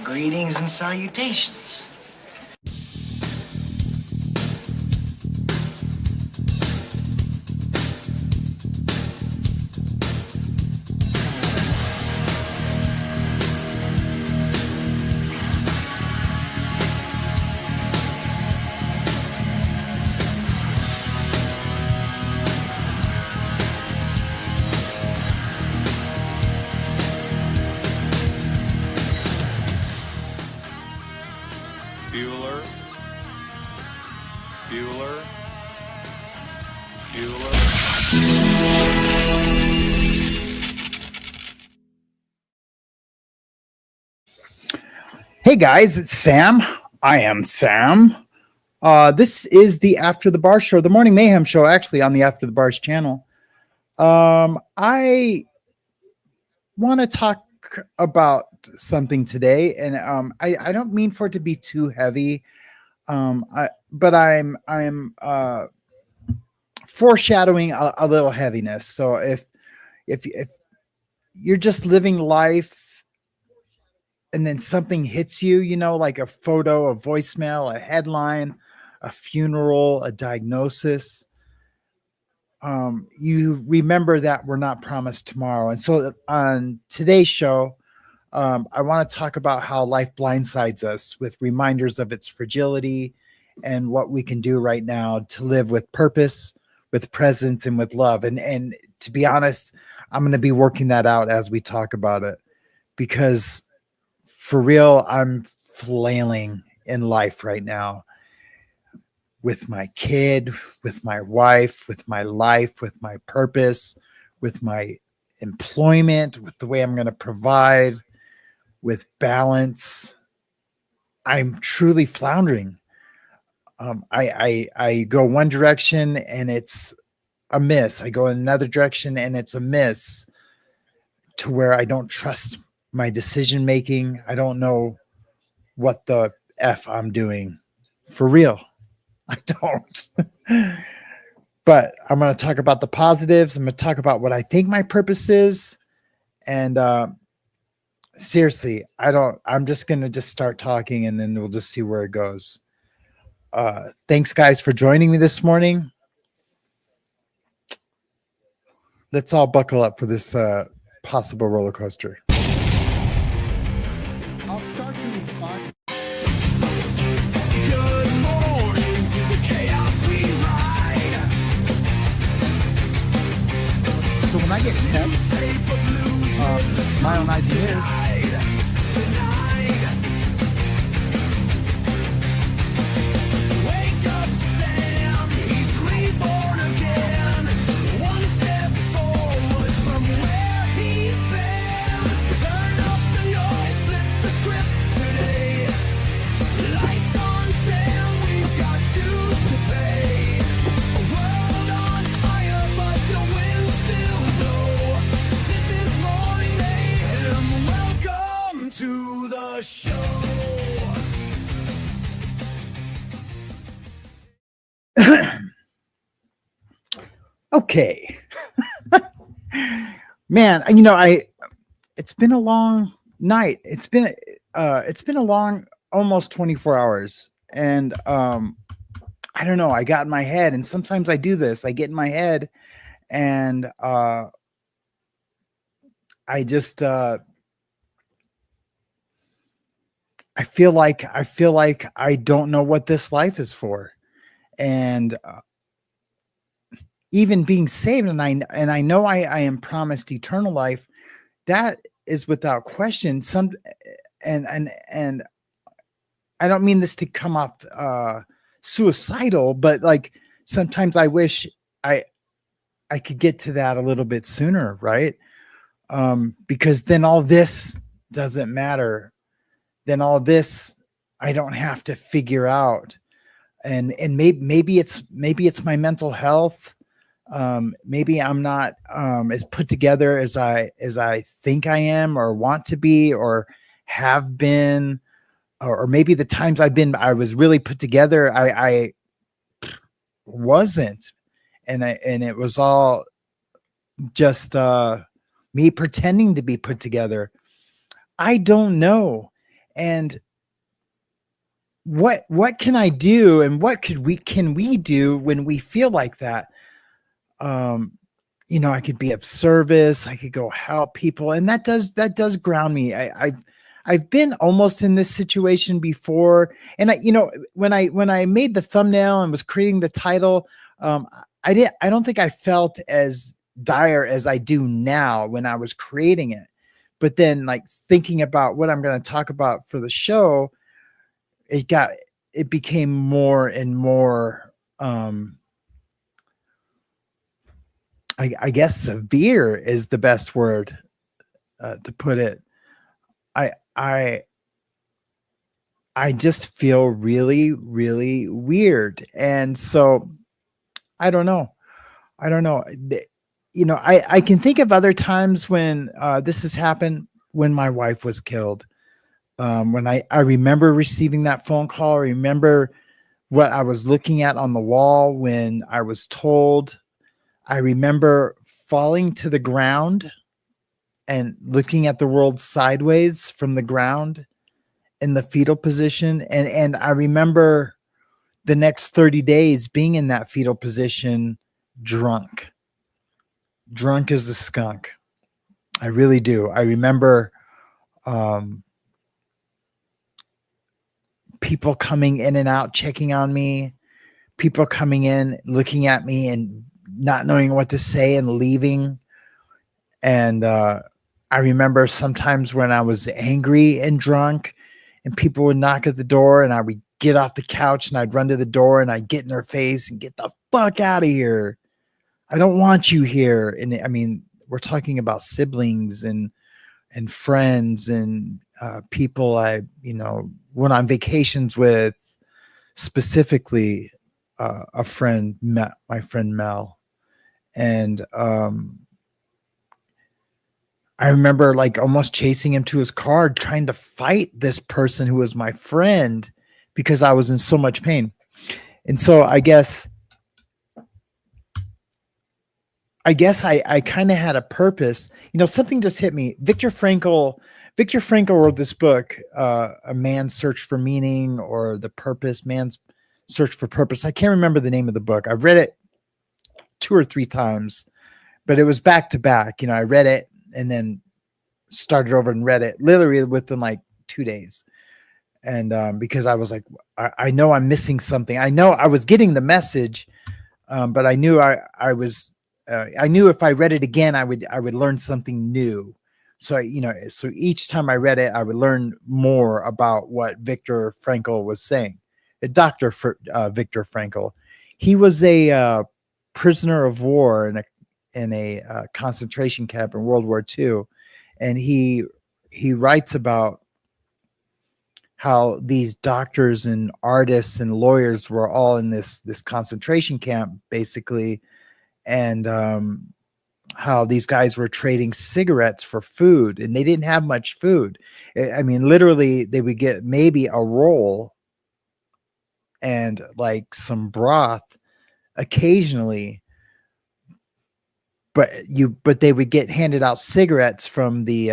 Greetings and salutations. Bueller. Hey guys, it's Sam. I am Sam. This is the After the Bar show, the Morning Mayhem show, actually on the After the Bars channel. I want to talk about something today, and I don't mean for it to be too heavy. But I'm foreshadowing a little heaviness. So if you're just living life and then something hits you, you know, like a photo, a voicemail, a headline, a funeral, a diagnosis, you remember that we're not promised tomorrow. And so on today's show, I want to talk about how life blindsides us with reminders of its fragility and what we can do right now to live with purpose, with presence, and with love. And to be honest, I'm going to be working that out as we talk about it, because for real, I'm flailing in life right now with my kid, with my wife, with my life, with my purpose, with my employment, with the way I'm going to provide, with balance. I'm truly floundering. I go one direction and it's a miss. I go in another direction and it's a miss, to where I don't trust my decision making. I don't know what the F I'm doing. For real. I don't. But I'm going to talk about the positives. I'm going to talk about what I think my purpose is. And seriously, I'm just going to just start talking, and then we'll just see where it goes. Thanks guys for joining me this morning. Let's all buckle up for this possible roller coaster. I'll start to respond. Good morning to the chaos we ride. So when I get texts, my own ideas, Wake up, Sam, he's reborn again. One step forward from where he's been. Turn up the noise, flip the script today. Lights on, Sam, we've got dues to pay. A world on fire, but the winds still blow. This is Morning Mayhem, welcome to the show. okay. Man, you know, it's been a long night. It's been a long, almost 24 hours. And I don't know, I got in my head, and sometimes I do this. I get in my head and I just I feel like I don't know what this life is for. And even being saved, and I know I am promised eternal life, that is without question. And I don't mean this to come off suicidal, but like sometimes I wish I could get to that a little bit sooner, right? Because then all this doesn't matter. Then all this I don't have to figure out. And maybe it's my mental health. Maybe I'm not as put together as I think I am, or want to be, or have been, or maybe the times I was really put together, I wasn't, and it was all just me pretending to be put together. I don't know. And what can I do, and what can we do when we feel like that? I could be of service, I could go help people, and that does ground me. I've been almost in this situation before, and when I made the thumbnail and was creating the title, I don't think I felt as dire as I do now when I was creating it. But then, like, thinking about what I'm going to talk about for the show, it became more and more, I guess severe is the best word to put it. I just feel really, really weird. And so I don't know. I can think of other times when this has happened, when my wife was killed. When I remember receiving that phone call, I remember what I was looking at on the wall when I was told. I remember falling to the ground and looking at the world sideways from the ground in the fetal position. And I remember the next 30 days being in that fetal position, drunk as a skunk. I really do. I remember people coming in and out, checking on me, people coming in, looking at me and not knowing what to say and leaving. And I remember sometimes when I was angry and drunk and people would knock at the door, and I would get off the couch and I'd run to the door and I'd get in their face and get the fuck out of here. I don't want you here. And I mean, we're talking about siblings and friends and people I went on vacations with, specifically my friend Mel. And I remember like almost chasing him to his car, trying to fight this person who was my friend because I was in so much pain. And so I guess I kind of had a purpose. Something just hit me. Viktor Frankl wrote this book, A Man's Search for Meaning, or Man's Search for Purpose. I can't remember the name of the book. I've read it 2 or 3 times, but it was back to back. I read it and then started over and read it literally within like 2 days. And because I was like, I know I'm missing something. I know I was getting the message, but I knew I knew if I read it again, I would learn something new. So, so each time I read it, I would learn more about what Viktor Frankl was saying. Dr. Viktor Frankl, he was a prisoner of war in a concentration camp in World War II. And he writes about how these doctors and artists and lawyers were all in this concentration camp, basically. And how these guys were trading cigarettes for food, and they didn't have much food. I mean, literally, they would get maybe a roll and like some broth occasionally, but they would get handed out cigarettes from the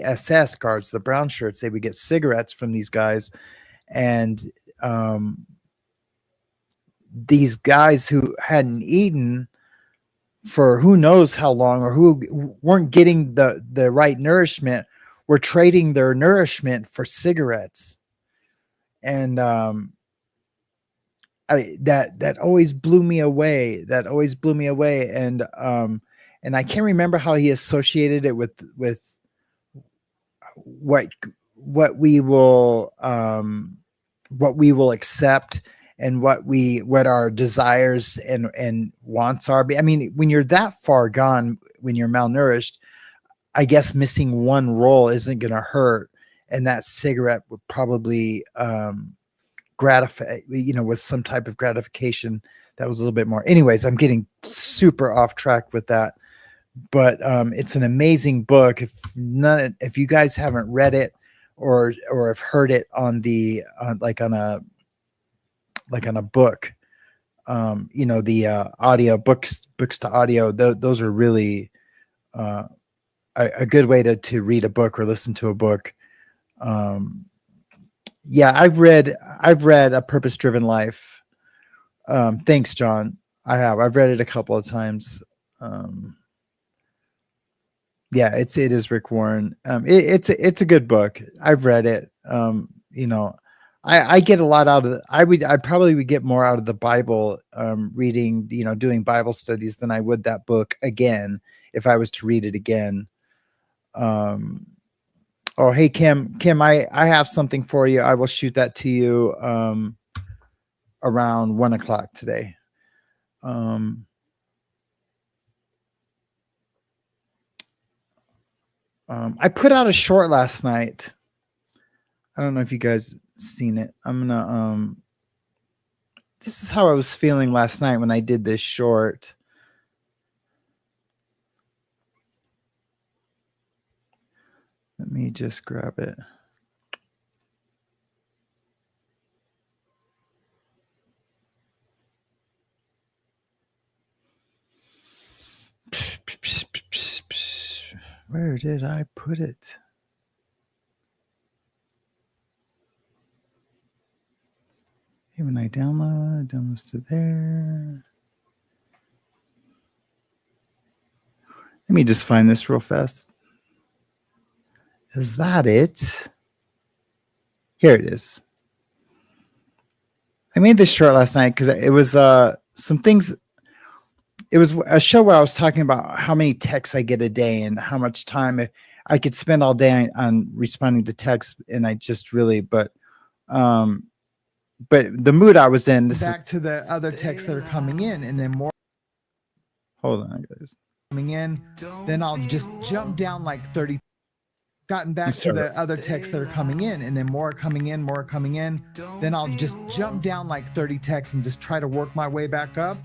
SS guards, the brown shirts. They would get cigarettes from these guys, and these guys who hadn't eaten for who knows how long, or who weren't getting the right nourishment, were trading their nourishment for cigarettes. And that always blew me away. And I can't remember how he associated it with what we will accept, and what our desires and wants are. I mean, when you're that far gone, when you're malnourished, I guess missing one roll isn't going to hurt. And that cigarette would probably gratify, with some type of gratification that was a little bit more. Anyways, I'm getting super off track with that. But it's an amazing book. If you guys haven't read it or have heard it on on a book, the audio books to audio, those are really a good way to read a book or listen to a book. Yeah, I've read A Purpose Driven Life. Thanks, John. I've read it a couple of times. Yeah, it is Rick Warren. It's a good book. I've read it. You know, I get a lot out of it. I probably would get more out of the Bible, reading, doing Bible studies than I would that book again if I was to read it again. Oh, hey, Kim, I have something for you. I will shoot that to you around 1:00 today. I put out a short last night. I don't know if you guys seen it. I'm gonna this is how I was feeling last night when I did this short. Let me just grab it. Where did I put it? Hey, when I downloads to there. Let me just find this real fast. Is that it? Here it is. I made this short last night because it was some things. It was a show where I was talking about how many texts I get a day and how much time I could spend all day on responding to texts. And I just really, but the mood I was in. This back to the other texts that are coming in, and then more. Hold on, guys. Coming in, then I'll just jump down like 30. Gotten back to the other texts that are coming in, and then more coming in. Then I'll just jump down like 30 texts and just try to work my way back up.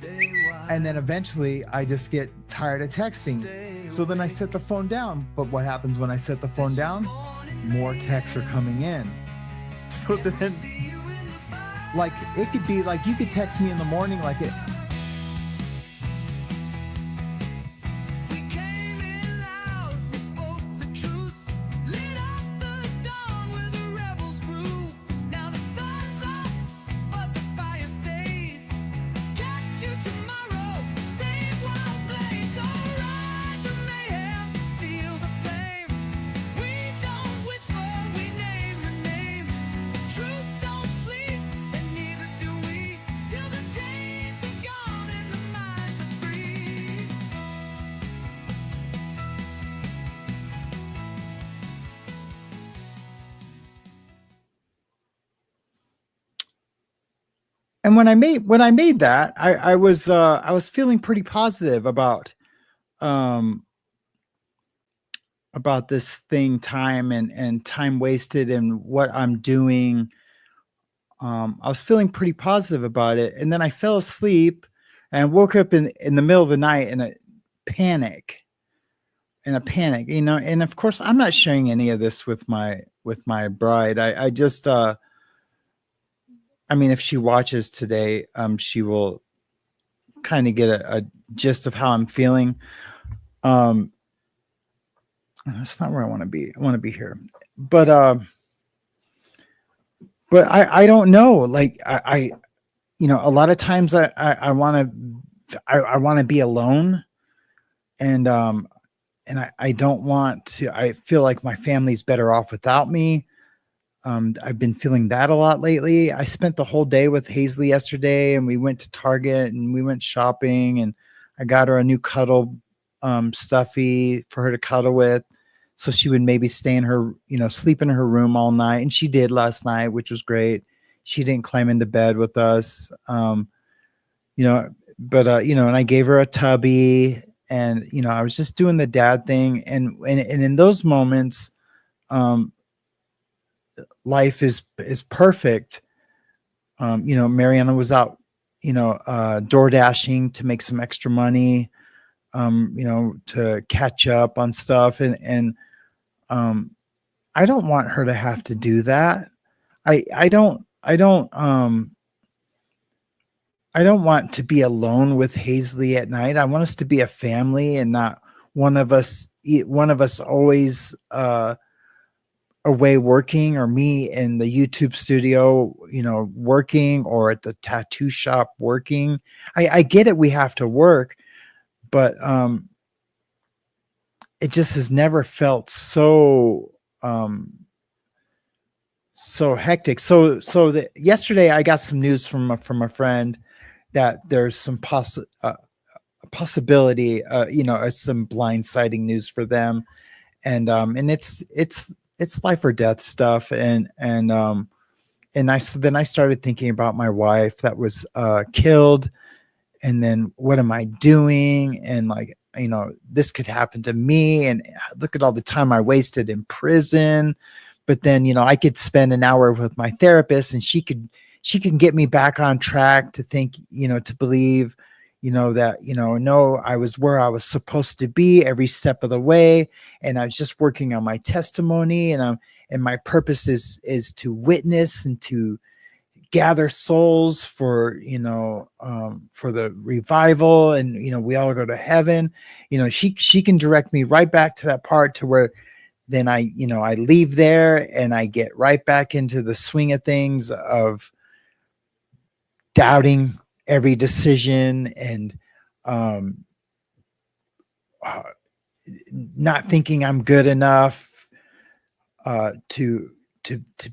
And then eventually I just get tired of texting. So then I set the phone down. But what happens when I set the phone down? More texts are coming in. So then, like, it could be like you could text me in the morning like it. And when I made that, I was feeling pretty positive about this thing, time and time wasted and what I'm doing. I was feeling pretty positive about it, and then I fell asleep and woke up in the middle of the night in a panic. And of course I'm not sharing any of this with my bride. I just I mean, if she watches today, she will kind of get a gist of how I'm feeling. That's not where I want to be. I want to be here, but I don't know. Like I a lot of times I want to be alone, and I don't want to. I feel like my family's better off without me. I've been feeling that a lot lately. I spent the whole day with Hazley yesterday, and we went to Target and we went shopping, and I got her a new cuddle stuffy for her to cuddle with, so she would maybe stay in her, sleep in her room all night. And she did last night, which was great. She didn't climb into bed with us, and I gave her a tubby, and, I was just doing the dad thing. And in those moments, life is perfect. Mariana was out, door dashing to make some extra money, to catch up on stuff. And I don't want her to have to do that. I don't want to be alone with Hazley at night. I want us to be a family and not one of us always, away working, or me in the YouTube studio, working, or at the tattoo shop working. I get it. We have to work, but it just has never felt so so hectic. So that yesterday I got some news from a friend that there's some possibility, some blindsiding news for them, and it's life or death stuff, then I started thinking about my wife that was killed, and then what am I doing, and like, this could happen to me, and look at all the time I wasted in prison. But then, I could spend an hour with my therapist, and she can get me back on track to think, to believe, that, no, I was where I was supposed to be every step of the way. And I was just working on my testimony, and my purpose is to witness and to gather souls for, for the revival, and, we all go to heaven. She can direct me right back to that part, to where then I leave there and I get right back into the swing of things, of doubting every decision, and not thinking I'm good enough to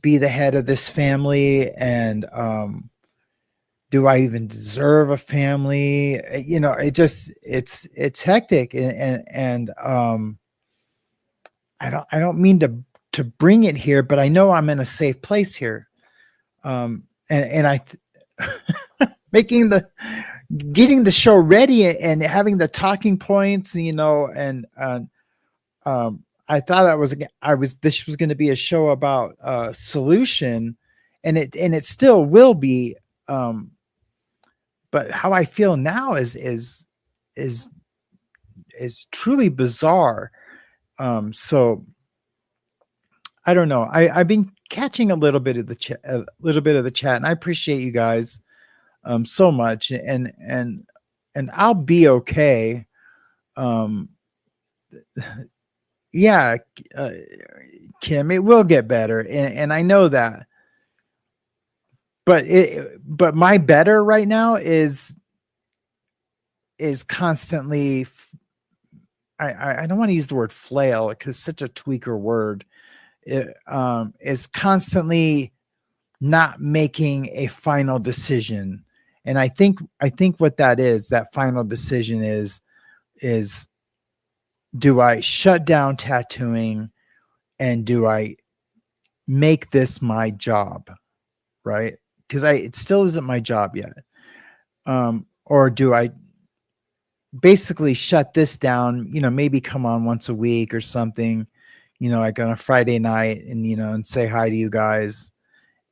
be the head of this family, and do I even deserve a family? It's hectic, and I don't mean to bring it here, but I know I'm in a safe place here. And I getting the show ready and having the talking points, and I thought this was going to be a show about solution, and it still will be. But how I feel now is truly bizarre. So I don't know. I've been catching a little bit of the chat, and I appreciate you guys so much, and I'll be okay. Yeah, Kim, it will get better, and I know that. But my better right now is constantly. I don't want to use the word flail because it's such a tweaker word. It is constantly not making a final decision, and I think what that final decision is do I shut down tattooing, and do I make this my job, right? Because it still isn't my job yet, or do I basically shut this down, maybe come on once a week or something, like on a Friday night, and, and say hi to you guys,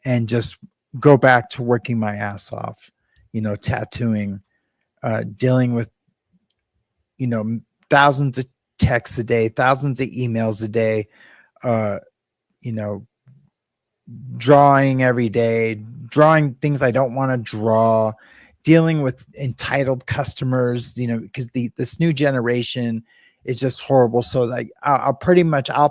and just go back to working my ass off, tattooing, dealing with, thousands of texts a day, thousands of emails a day, drawing every day, drawing things I don't want to draw, dealing with entitled customers, because this new generation is just horrible. So like I'll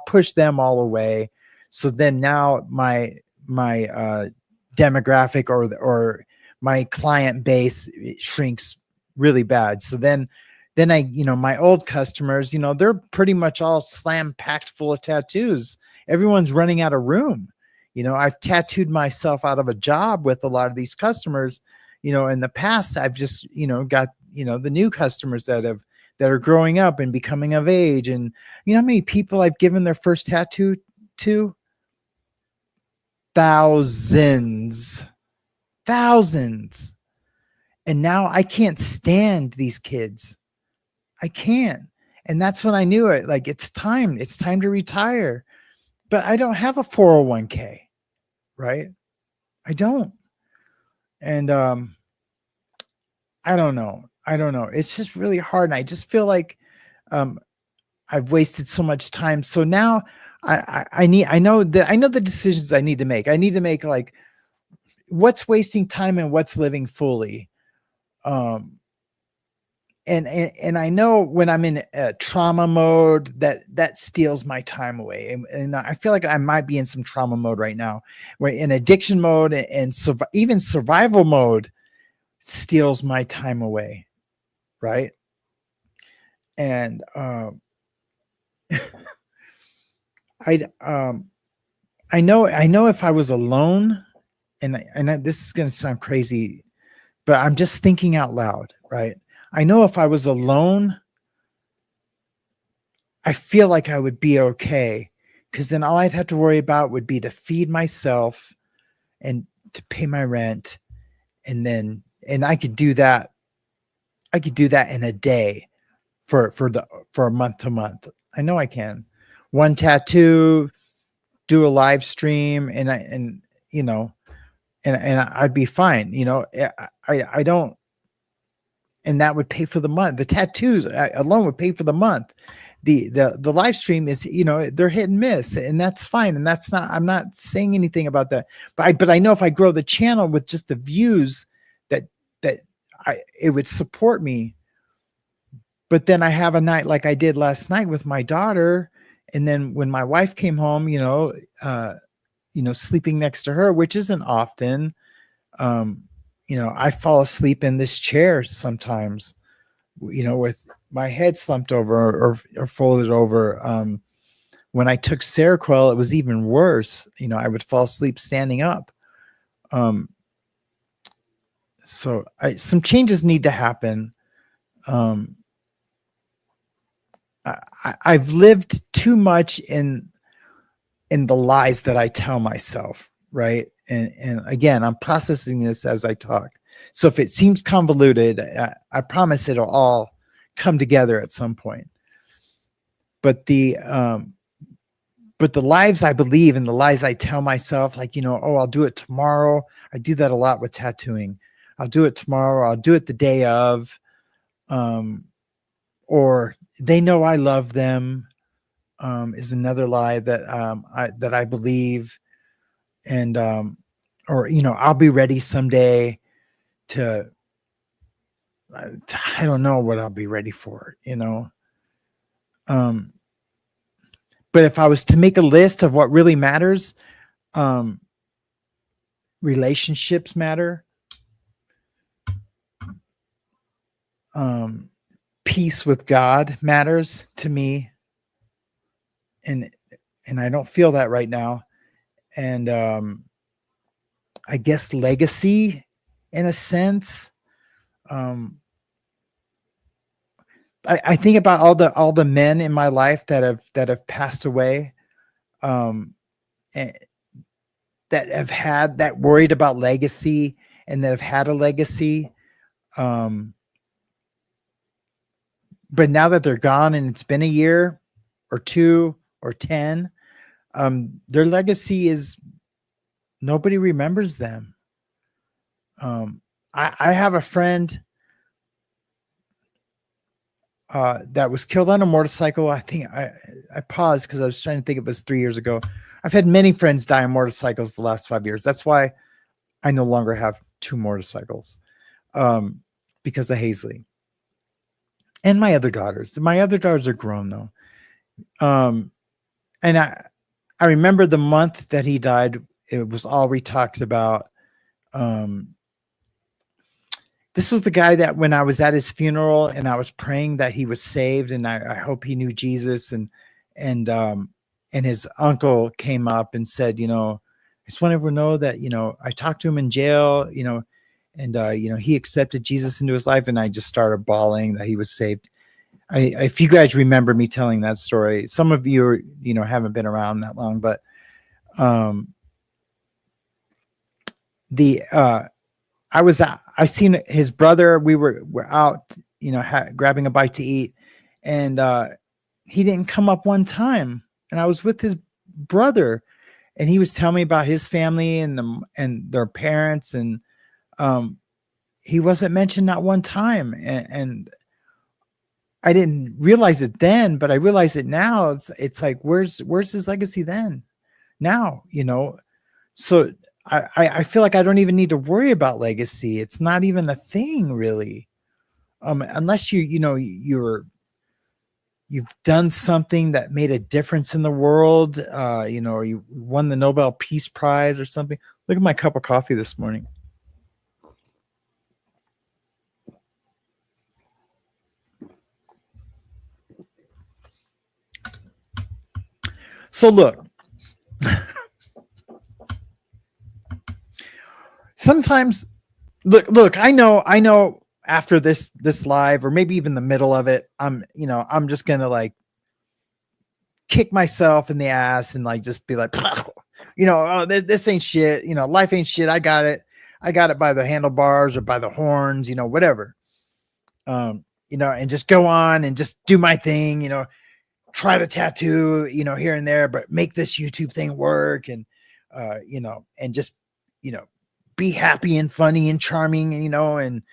push them all away. So then now my demographic or my client base shrinks really bad. So then I, my old customers, they're pretty much all slam packed full of tattoos. Everyone's running out of room. I've tattooed myself out of a job with a lot of these customers. In the past, I've just, got, the new customers that are growing up and becoming of age. And how many people I've given their first tattoo to? Thousands. And now I can't stand these kids. I can't. And that's when I knew it. Like, it's time to retire. But I don't have a 401k, right? I don't. And I don't know. It's just really hard. And I just feel like I've wasted so much time. So now I know the decisions I need to make. I need to make, like, what's wasting time and what's living fully. and I know when I'm in a trauma mode that steals my time away, and I feel like I might be in some trauma mode right now, where in addiction mode and even survival mode steals my time away, right? And I know if I was alone, this is going to sound crazy, but I'm just thinking out loud, right? I know if I was alone, I feel like I would be okay, because then all I'd have to worry about would be to feed myself and to pay my rent, and I could do that. I could do that in a day for a month to month. I know I can. One tattoo, do a live stream, and you know, and I'd be fine. You know, I don't, and that would pay for the month. The tattoos alone would pay for the month. The live stream is, you know, they're hit and miss, and that's fine. And that's not, I'm not saying anything about that, but I know if I grow the channel with just the views that it would support me. But then I have a night like I did last night with my daughter. And then when my wife came home, sleeping next to her, which isn't often, I fall asleep in this chair sometimes, with my head slumped over or folded over. When I took Seroquel, it was even worse. I would fall asleep standing up. So some changes need to happen. I've lived too much in the lies that I tell myself, right? And again, I'm processing this as I talk. So if it seems convoluted, I promise it'll all come together at some point. But the lies I believe and the lies I tell myself, like, I'll do it tomorrow. I do that a lot with tattooing. I'll do it tomorrow. I'll do it the day of, or they know I love them, is another lie that I believe. And, I'll be ready someday to I don't know what I'll be ready for, but if I was to make a list of what really matters, relationships matter. Peace with God matters to me. And I don't feel that right now. And, I guess legacy in a sense. I think about all the men in my life that have passed away, and that worried about legacy and that have had a legacy. But now that they're gone and it's been a year or 2 or 10, their legacy is nobody remembers them. I have a friend that was killed on a motorcycle. I think I paused because I was trying to think it was 3 years ago. I've had many friends die on motorcycles the last 5 years. That's why I no longer have 2 motorcycles, because of Hazley and my other daughters. My other daughters are grown though. And I remember the month that he died. It was all we talked about. This was the guy that when I was at his funeral and I was praying that he was saved, and I hope he knew Jesus, and his uncle came up and said, I just want everyone to know that, I talked to him in jail, and he accepted Jesus into his life. And I just started bawling that he was saved. If you guys remember me telling that story, some of you, haven't been around that long, but, I seen his brother. We were out, grabbing a bite to eat, and he didn't come up one time. And I was with his brother, and he was telling me about his family and their parents, and he wasn't mentioned not one time. And I didn't realize it then, but I realize it now. It's like, where's his legacy then? Now, so I feel like I don't even need to worry about legacy. It's not even a thing, really. unless you've done something that made a difference in the world, or you won the Nobel Peace Prize or something. Look at my cup of coffee this morning. So look, sometimes look, I know after this live, or maybe even the middle of it, I'm just going to like kick myself in the ass and like just be like, oh, this ain't shit. Life ain't shit. I got it by the handlebars or by the horns, whatever. And just go on and just do my thing, try to tattoo, here and there, but make this YouTube thing work, and and just, be happy and funny and charming, and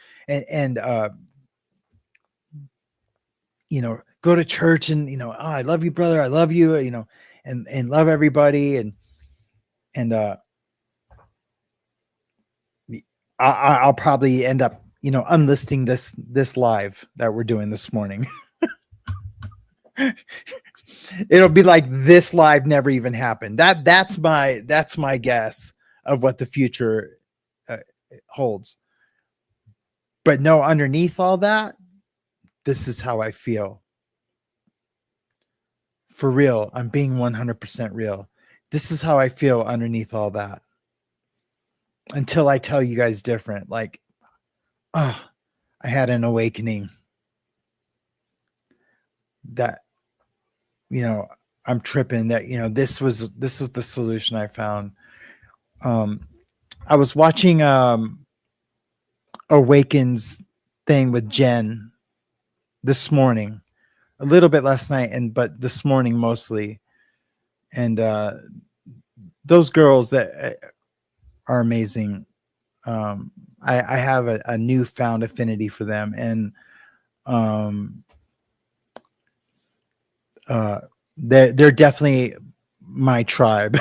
go to church and, oh, I love you, brother. I love you, and love everybody. And I'll probably end up, unlisting this live that we're doing this morning. It'll be like this live never even happened. That's my guess of what the future holds. But no, underneath all that, this is how I feel. For real, I'm being 100% real. This is how I feel underneath all that. Until I tell you guys different, like, I had an awakening that, I'm tripping, that, this was the solution I found. I was watching Awakens thing with Jen this morning, a little bit last night, but this morning mostly. And those girls that are amazing. I have a newfound affinity for them, and they're definitely my tribe.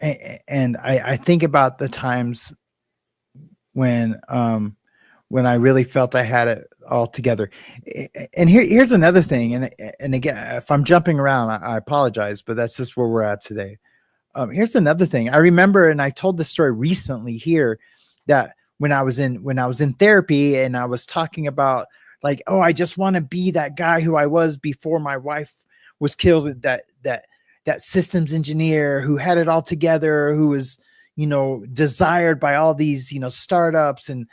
And I think about the times when I really felt I had it all together. And here's another thing. And again, if I'm jumping around, I apologize, but that's just where we're at today. Here's another thing. I remember, and I told this story recently here, that when I was in therapy and I was talking about like, oh, I just want to be that guy who I was before my wife was killed, that systems engineer who had it all together, who was, desired by all these, startups. And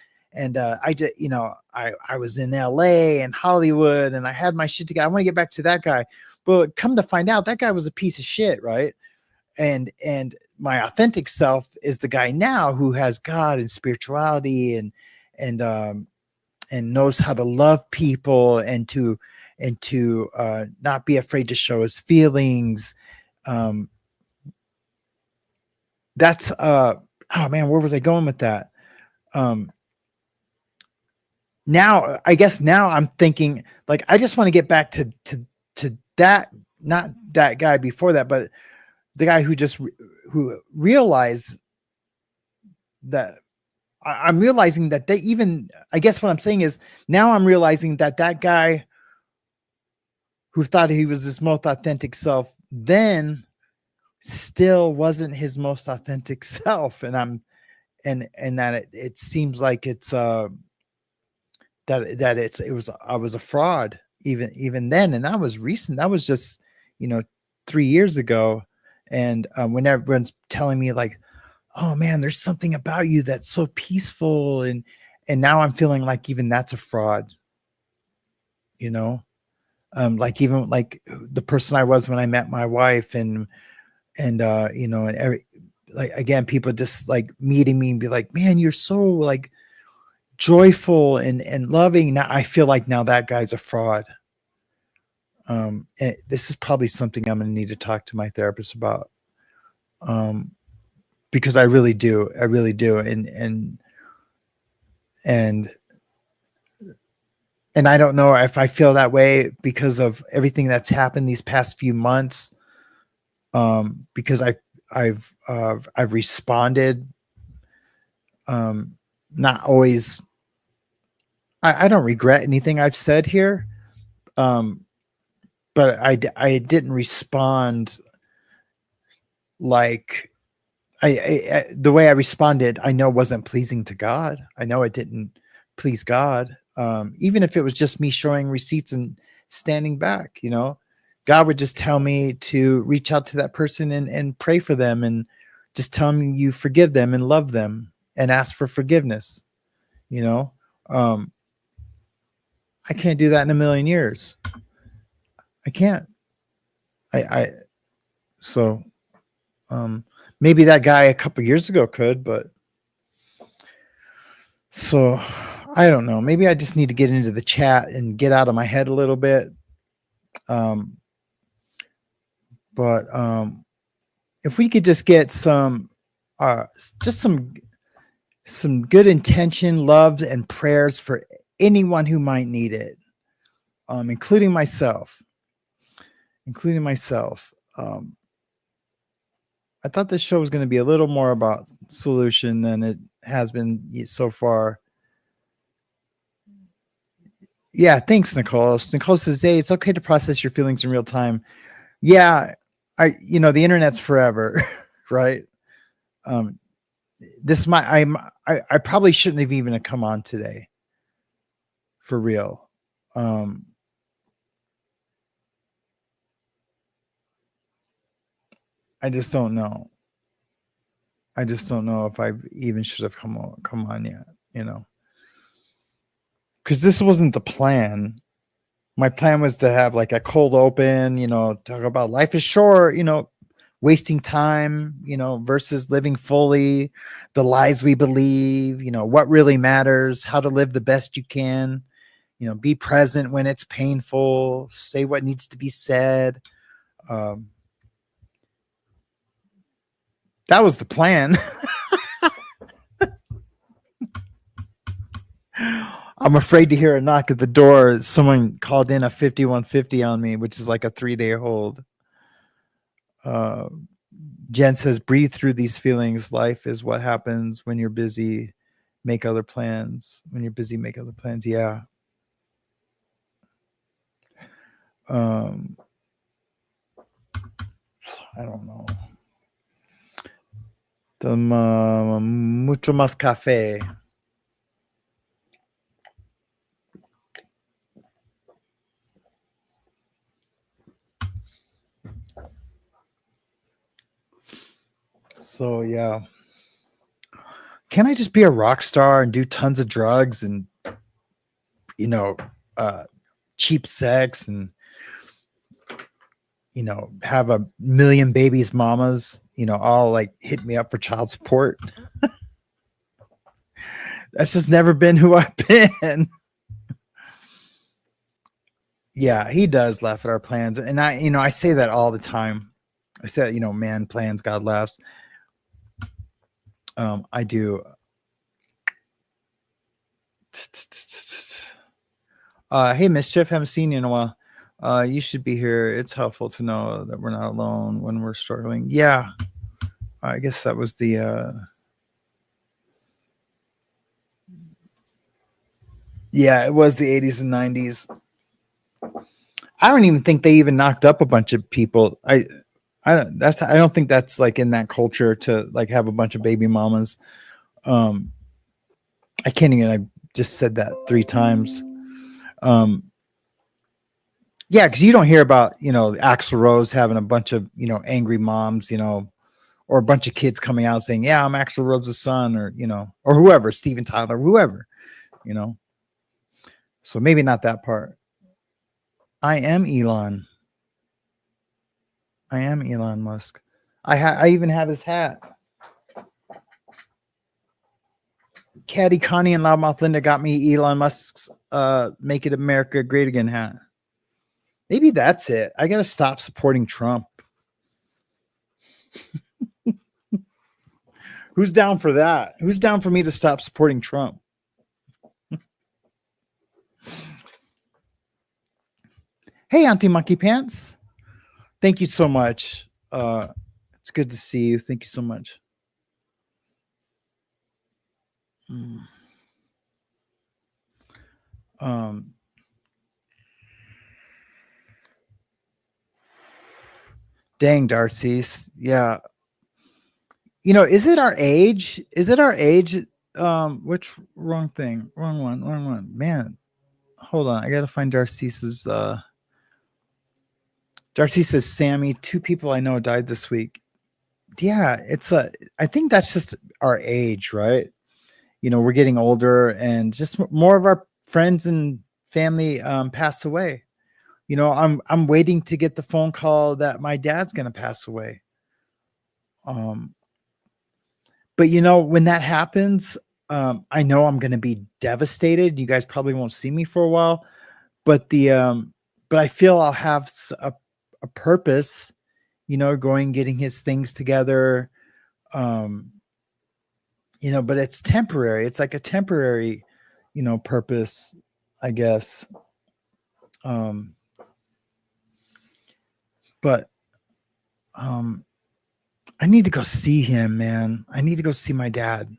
I just, I was in LA and Hollywood and I had my shit together. I want to get back to that guy. But come to find out, that guy was a piece of shit. Right. And my authentic self is the guy now who has God and spirituality and knows how to love people and to not be afraid to show his feelings. That's oh man, where was I going with that? Now I'm thinking like, I just want to get back to that, not that guy before that, but the guy who realized that I'm realizing that they even, I guess what I'm saying is now I'm realizing that guy who thought he was his most authentic self then still wasn't his most authentic self. And that it seems like it's, I was a fraud even then. And that was recent. That was just, 3 years ago. And when everyone's telling me like, oh man, there's something about you that's so peaceful. And now I'm feeling like even that's a fraud, like even like the person I was when I met my wife and every, like, again, people just like meeting me and be like, man, you're so like joyful and loving. Now I feel like now that guy's a fraud. And this is probably something I'm going to need to talk to my therapist about. Because I really do. And I don't know if I feel that way because of everything that's happened these past few months. Because I've responded not always. I don't regret anything I've said here, but I didn't respond like the way I responded. I know wasn't pleasing to God. I know it didn't please God. Even if it was just me showing receipts and standing back, God would just tell me to reach out to that person and pray for them and just tell them you forgive them and love them and ask for forgiveness. Um, I can't do that in a million years. I can't. I so maybe that guy a couple years ago could, but so I don't know. Maybe I just need to get into the chat and get out of my head a little bit. But if we could just get just some good intention, love, and prayers for anyone who might need it, including myself. I thought this show was going to be a little more about solution than it has been so far. Yeah, thanks, Nicole. Nicole says, "Hey, it's okay to process your feelings in real time." Yeah, the internet's forever, right? I probably shouldn't have even come on today, for real. I just don't know. I just don't know if I even should have come on yet, because this wasn't the plan. My plan was to have like a cold open, talk about life is short, wasting time, versus living fully, the lies we believe, what really matters, how to live the best you can, be present when it's painful, say what needs to be said. That was the plan. I'm afraid to hear a knock at the door. Someone called in a 5150 on me, which is like a 3-day hold. Jen says, breathe through these feelings. Life is what happens when you're busy. Make other plans. When you're busy, make other plans. Yeah. I don't know. Mucho más café. So yeah, can I just be a rock star and do tons of drugs and cheap sex and have a million babies mamas all like hit me up for child support? That's just never been who I've been. Yeah, he does laugh at our plans, and I say that all the time. I say that, man plans, God laughs. I do. Hey, Mischief, haven't seen you in a while. You should be here. It's helpful to know that we're not alone when we're struggling. Yeah, I guess that was the. Yeah, it was the 80s and 90s. I don't even think they even knocked up a bunch of people. I don't think that's like in that culture to like have a bunch of baby mamas. I can't even. I just said that 3 times. Yeah, because you don't hear about Axl Rose having a bunch of angry moms, or a bunch of kids coming out saying, "Yeah, I'm Axl Rose's son," or or whoever, Steven Tyler, whoever, So maybe not that part. I am Elon Musk. I even have his hat. Caddy Connie and Loudmouth Linda got me Elon Musk's "Make It America Great Again" hat. Maybe that's it. I gotta stop supporting Trump. Who's down for that? Who's down for me to stop supporting Trump? Hey, Auntie Monkey Pants. Thank you so much. It's good to see you. Thank you so much. Um, dang, Darcy's. Yeah. Is it our age? Is it our age? Which wrong thing? Wrong one. Wrong one. Man, hold on. I gotta find Darcy's. Darcy says, Sammy, 2 people I know died this week. Yeah, I think that's just our age, right? We're getting older, and just more of our friends and family pass away. I'm waiting to get the phone call that my dad's gonna pass away. But when that happens, I know I'm gonna be devastated. You guys probably won't see me for a while, but but I feel I'll have a purpose, going getting his things together. But it's temporary. It's like a temporary, purpose, I guess. But I need to go see him, man. I need to go see my dad.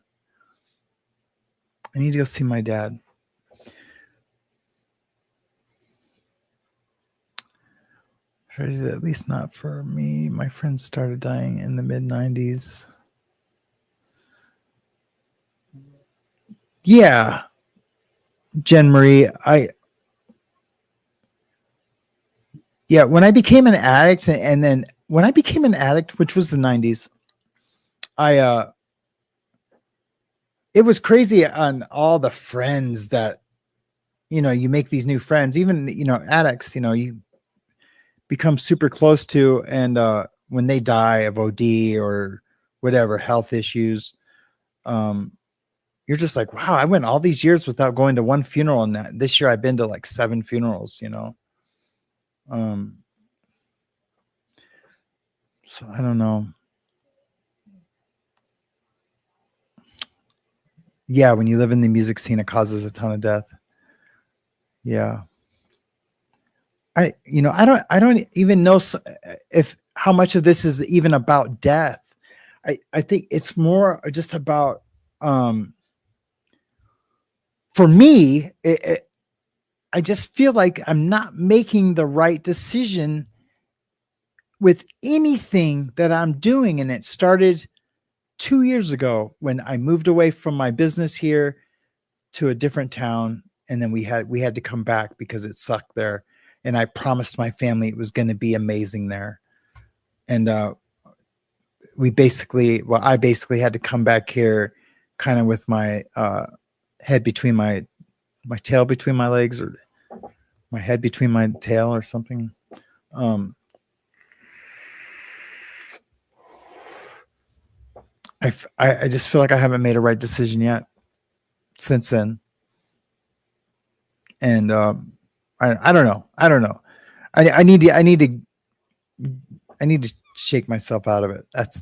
At least not for me. My friends started dying in the mid-90s. Yeah. Jen Marie, when I became an addict, and then when I became an addict, which was the 90s, it was crazy on all the friends that, you make these new friends, even, addicts, you become super close to, and when they die of OD or whatever, health issues, you're just like, wow, I went all these years without going to one funeral, and this year I've been to like 7 funerals, so I don't know. Yeah, when you live in the music scene, it causes a ton of death. Yeah. I don't even know if how much of this is even about death. I think it's more just about, for me, I just feel like I'm not making the right decision with anything that I'm doing. And it started 2 years ago when I moved away from my business here to a different town. And then we had to come back because it sucked there. And I promised my family it was going to be amazing there. And I basically had to come back here kind of with my head between my tail between my legs, or my head between my tail or something. I just feel like I haven't made a right decision yet since then. And I don't know. I need to shake myself out of it. That's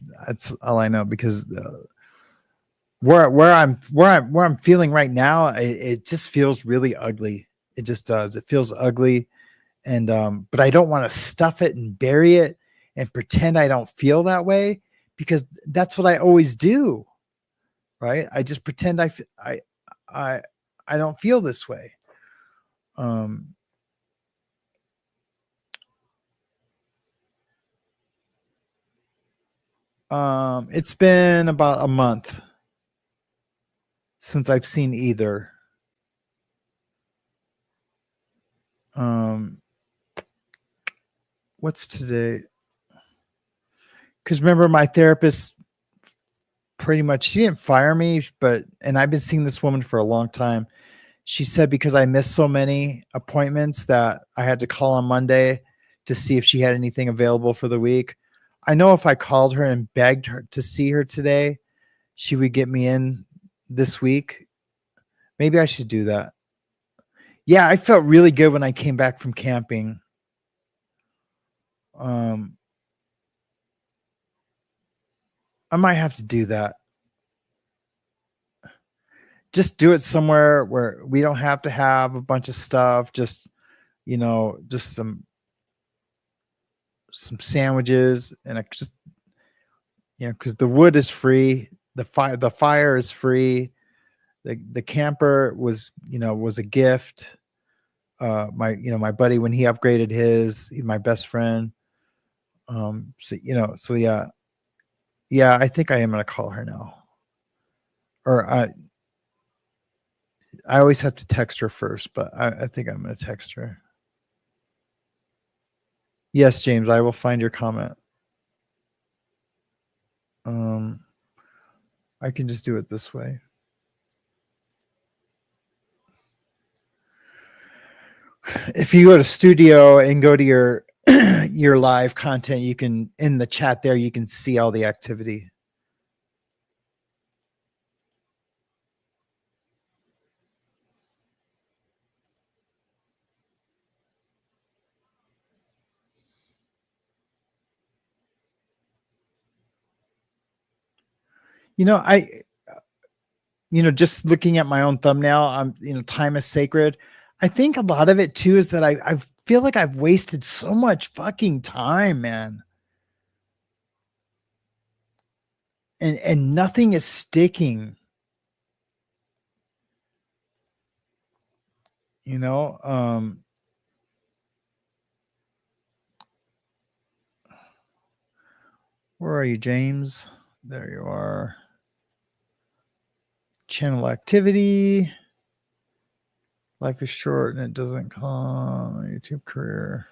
all I know, because where I'm feeling right now, it just feels really ugly. It just does. It feels ugly. And but I don't want to stuff it and bury it and pretend I don't feel that way, because that's what I always do. Right? I just pretend I don't feel this way. It's been about a month since I've seen either. What's today? Because remember, my therapist pretty much, she didn't fire me, and I've been seeing this woman for a long time. She said because I missed so many appointments that I had to call on Monday to see if she had anything available for the week. I know if I called her and begged her to see her today, she would get me in this week. Maybe I should do that. Yeah, I felt really good when I came back from camping. I might have to do that. Just do it somewhere where we don't have to have a bunch of stuff. Just, just some sandwiches, and just, because the wood is free. The fire is free. The camper was a gift. my buddy, when he upgraded his, my best friend. So yeah, I think I am going to call her now. Or I always have to text her first, but I think I'm going to text her. Yes, James, I will find your comment. I can just do it this way. If you go to studio and go to your your live content, you can, in the chat there, you can see all the activity. Just looking at my own thumbnail, time is sacred. I think a lot of it too is that I feel like I've wasted so much fucking time, man. And nothing is sticking. Where are you, James? There you are. Channel activity. Life is short and it doesn't come. YouTube career.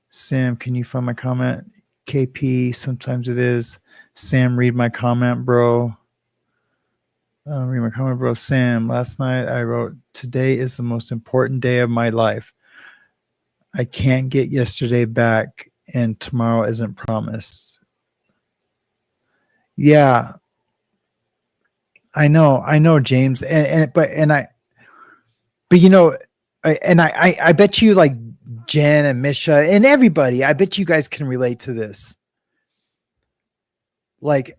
Sam, can you find my comment? KP, sometimes it is. Sam, read my comment, bro. Read my comment, bro. Sam, last night I wrote, today is the most important day of my life. I can't get yesterday back and tomorrow isn't promised. Yeah. I know, James. I bet you, like Jen and Misha and everybody, I bet you guys can relate to this. Like,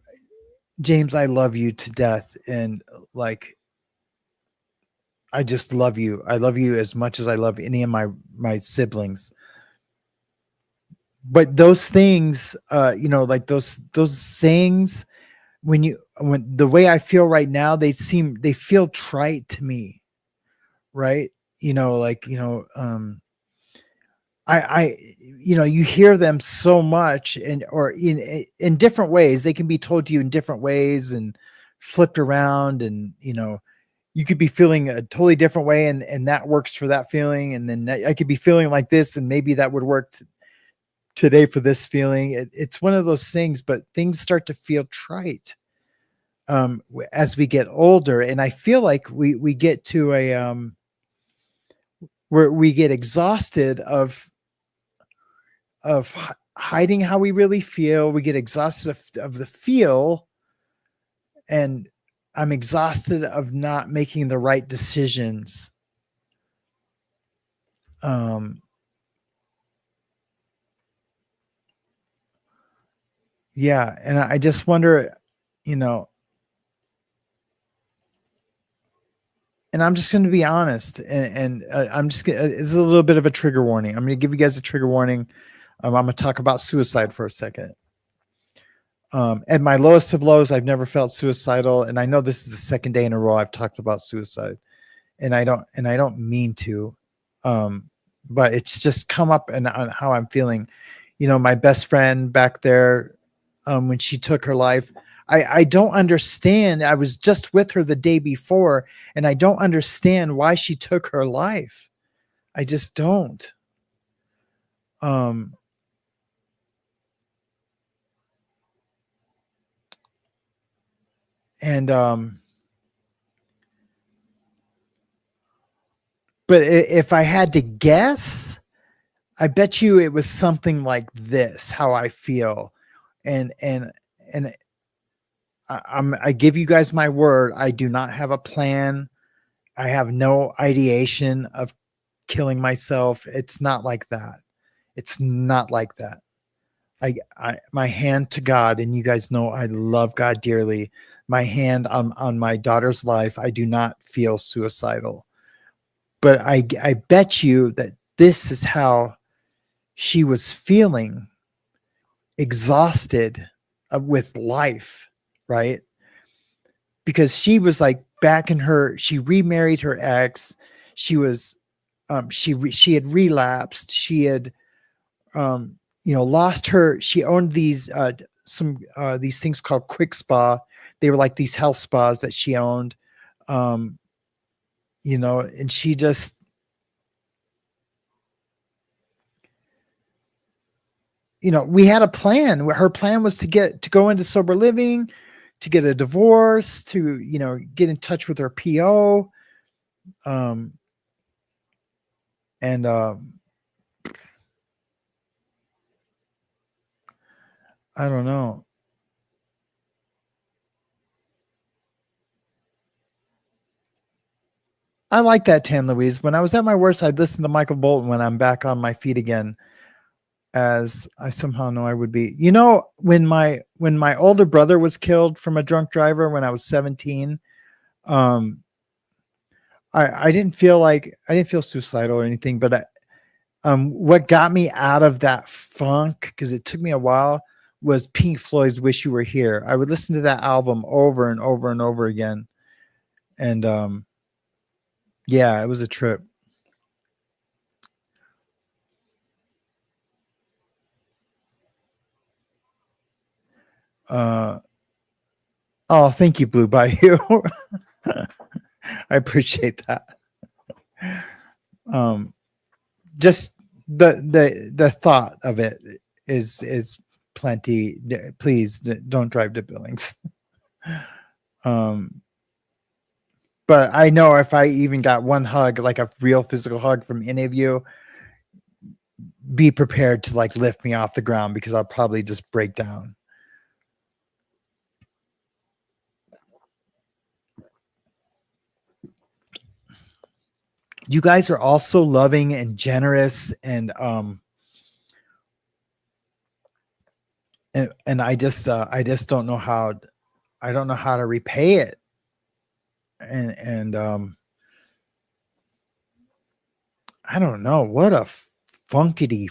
James, I love you to death. And like, I just love you. I love you as much as I love any of my siblings. But those things, like those things, when the way I feel right now, they feel trite to me. Right. You hear them so much or in different ways. They can be told to you in different ways and flipped around, and you could be feeling a totally different way, and that works for that feeling. And then I could be feeling like this, and maybe that would work today for this feeling. It's one of those things, but things start to feel trite as we get older. And I feel like we get to a where we get exhausted of hiding how we really feel. We get exhausted of the feel, and I'm exhausted of not making the right decisions. Yeah. And I just wonder, and I'm just going to be honest, and I'm just gonna, this is a little bit of a trigger warning. I'm going to give you guys a trigger warning. I'm going to talk about suicide for a second. At my lowest of lows, I've never felt suicidal. And I know this is the second day in a row I've talked about suicide, and I don't mean to, but it's just come up and on how I'm feeling. My best friend back there, when she took her life, I don't understand. I was just with her the day before, and I don't understand why she took her life. I just don't. But if I had to guess, I bet you it was something like this, how I feel. And I give you guys my word. I do not have a plan. I have no ideation of killing myself. It's not like that. It's not like that. My hand to God, and you guys know I love God dearly. My hand on my daughter's life. I do not feel suicidal, but I bet you that this is how she was feeling, exhausted with life, right? Because she was like back in she remarried her ex. She was she had relapsed. She had lost her. She owned these these things called Quick Spa. They were like these health spas that she owned. And she just, we had a plan. Her plan was to go into sober living, to get a divorce, to, get in touch with her PO. I don't know. I like that, Tan Louise. When I was at my worst, I'd listen to Michael Bolton. When I'm back on my feet again, as I somehow know I would be. When my older brother was killed from a drunk driver when I was 17, I didn't feel suicidal or anything, but what got me out of that funk, because it took me a while, was Pink Floyd's "Wish You Were Here." I would listen to that album over and over and over again, and yeah, it was a trip. Oh, thank you, Blue Bayou. I appreciate that. Just the thought of it is plenty. Please don't drive to Billings. But I know if I even got one hug, like a real physical hug from any of you, be prepared to like lift me off the ground, because I'll probably just break down. You guys are all so loving and generous, and I just don't know how. I don't know how to repay it. And I don't know what a funkity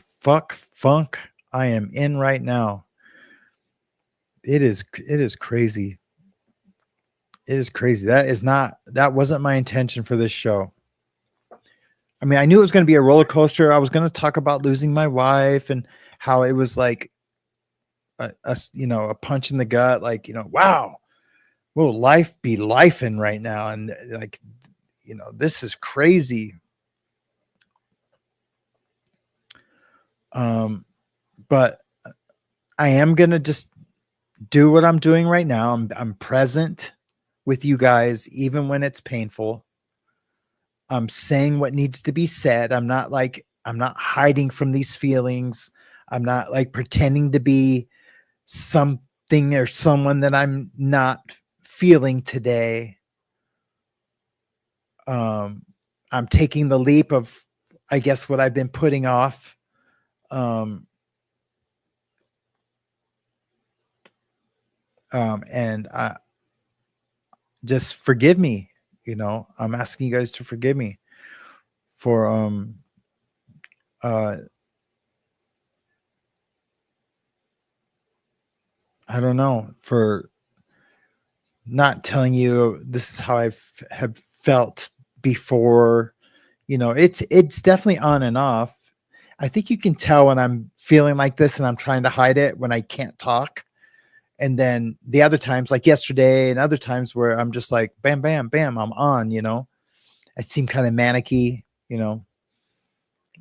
funk I am in right now. It is crazy. It is crazy. That wasn't my intention for this show. I mean, I knew it was going to be a roller coaster. I was going to talk about losing my wife and how it was like a punch in the gut. Like, wow, will life be lifing right now? And like, this is crazy. But I am going to just do what I'm doing right now. I'm present with you guys, even when it's painful. I'm saying what needs to be said. I'm not hiding from these feelings. I'm not like pretending to be something or someone that I'm not feeling today. I'm taking the leap of, I guess, what I've been putting off. And just forgive me. I'm asking you guys to forgive me for I don't know, for not telling you this is how I have felt before. It's definitely on and off. I think you can tell when I'm feeling like this and I'm trying to hide it, when I can't talk. And then the other times, like yesterday, and other times where I'm just like, bam, bam, bam, I'm on, I seem kind of manicky,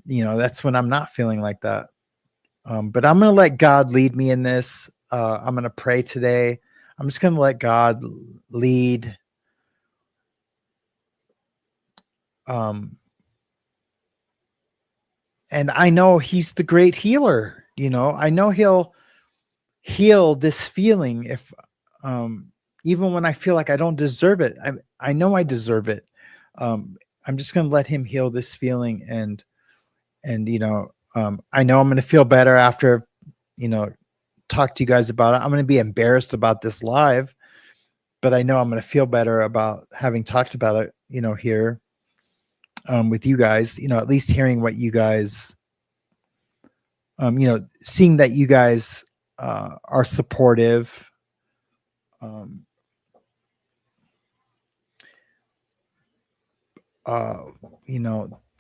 that's when I'm not feeling like that. But I'm going to let God lead me in this. I'm going to pray today. I'm just going to let God lead. And I know he's the great healer. I know he'll heal this feeling if, even when I feel like I don't deserve it. I know I deserve it. I'm just going to let him heal this feeling. And I know I'm going to feel better after, talk to you guys about it. I'm going to be embarrassed about this live, but I know I'm going to feel better about having talked about it, here, with you guys, at least hearing what you guys, seeing that you guys, are supportive.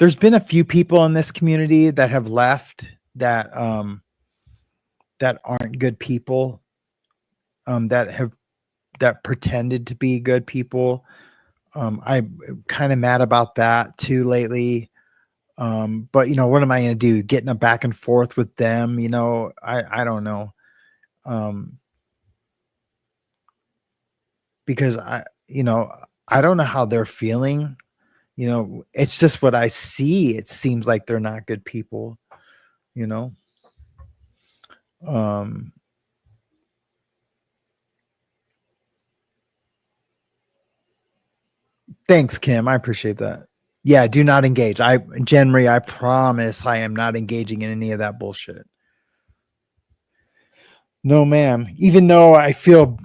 there's been a few people in this community that have left that that aren't good people, that pretended to be good people. I'm kind of mad about that too lately. But you know, what am I going to do? Getting a back and forth with them? You know, I don't know. Because you know, I don't know how they're feeling. You know, it's just what I see. It seems like they're not good people, you know. Thanks, Kim. I appreciate that. Yeah, do not engage. Jen Marie, I promise I am not engaging in any of that bullshit. No, ma'am. Even though I feel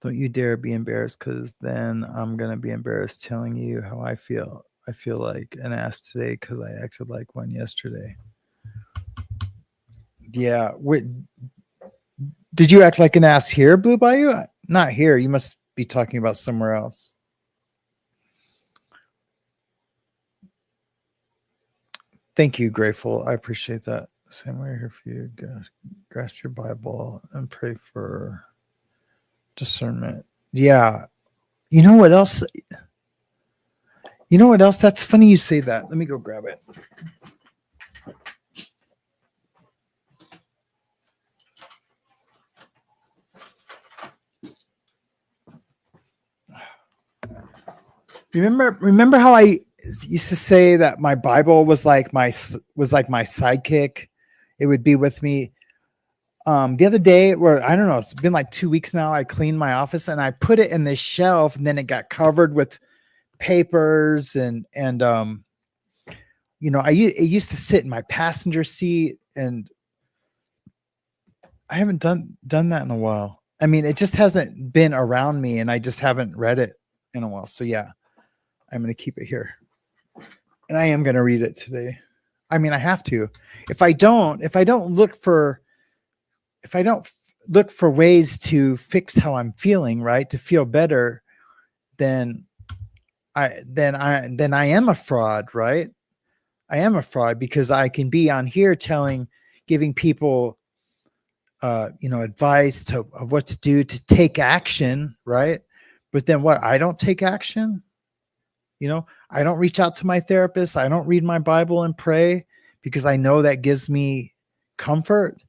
don't you dare be embarrassed, because then I'm gonna be embarrassed telling you how I feel. I feel like an ass today because I acted like one yesterday. Yeah. Did you act like an ass here, Blue Bayou? Not here. You must be talking about somewhere else. Thank you, Grateful. I appreciate that. Same way here for you. Grasp your Bible and pray for discernment. Yeah. You know what else? You know what else? That's funny you say that. Let me go grab it. Remember how I used to say that my Bible was like my sidekick? It would be with me. The other day, where I don't know, it's been like 2 weeks now. I cleaned my office and I put it in this shelf, and then it got covered with papers and you know, it used to sit in my passenger seat, and I haven't done that in a while. I mean, it just hasn't been around me, and I just haven't read it in a while. So yeah, I'm going to keep it here, and I am going to read it today. I mean, I have to. If I don't look for ways to fix how I'm feeling, right, to feel better, then I am a fraud, right? I am a fraud because I can be on here giving people, you know, advice of what to do to take action, right? But then what? I don't take action. You know, I don't reach out to my therapist. I don't read my Bible and pray because I know that gives me comfort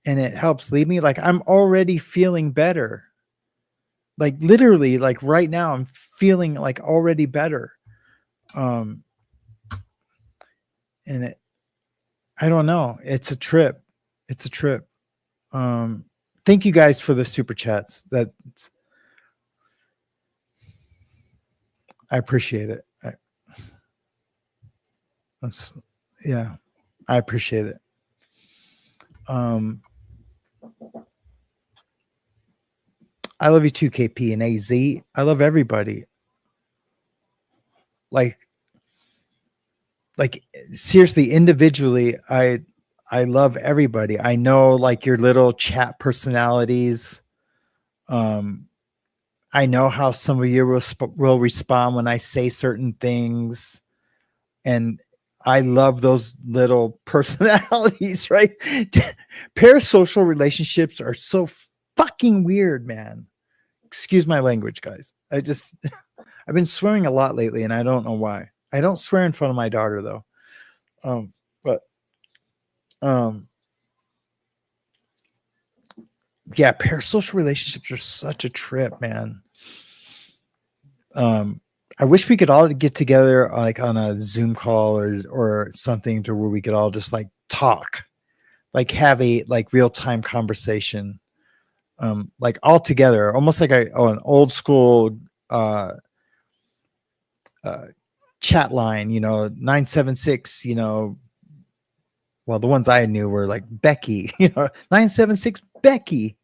and it helps lead me. Like, I'm already feeling better. Like, literally, like right now, I'm feeling like already better. And I don't know. It's a trip. It's a trip. Thank you guys for the super chats. I appreciate it. Yeah, I appreciate it. I love you too, KP and AZ. I love everybody. Like seriously, individually, I love everybody. I know, like, your little chat personalities. I know how some of you will respond when I say certain things, and I love those little personalities, right? Parasocial relationships are so fucking weird, man. Excuse my language, guys. I've been swearing a lot lately, and I don't know why. I don't swear in front of my daughter, though. Yeah, parasocial relationships are such a trip, man. I wish we could all get together, like on a Zoom call or something, to where we could all just like talk, like have a like real time conversation, like all together, almost like an old school chat line, you know, 976, you know. Well, the ones I knew were like Becky, you know, 976 Becky.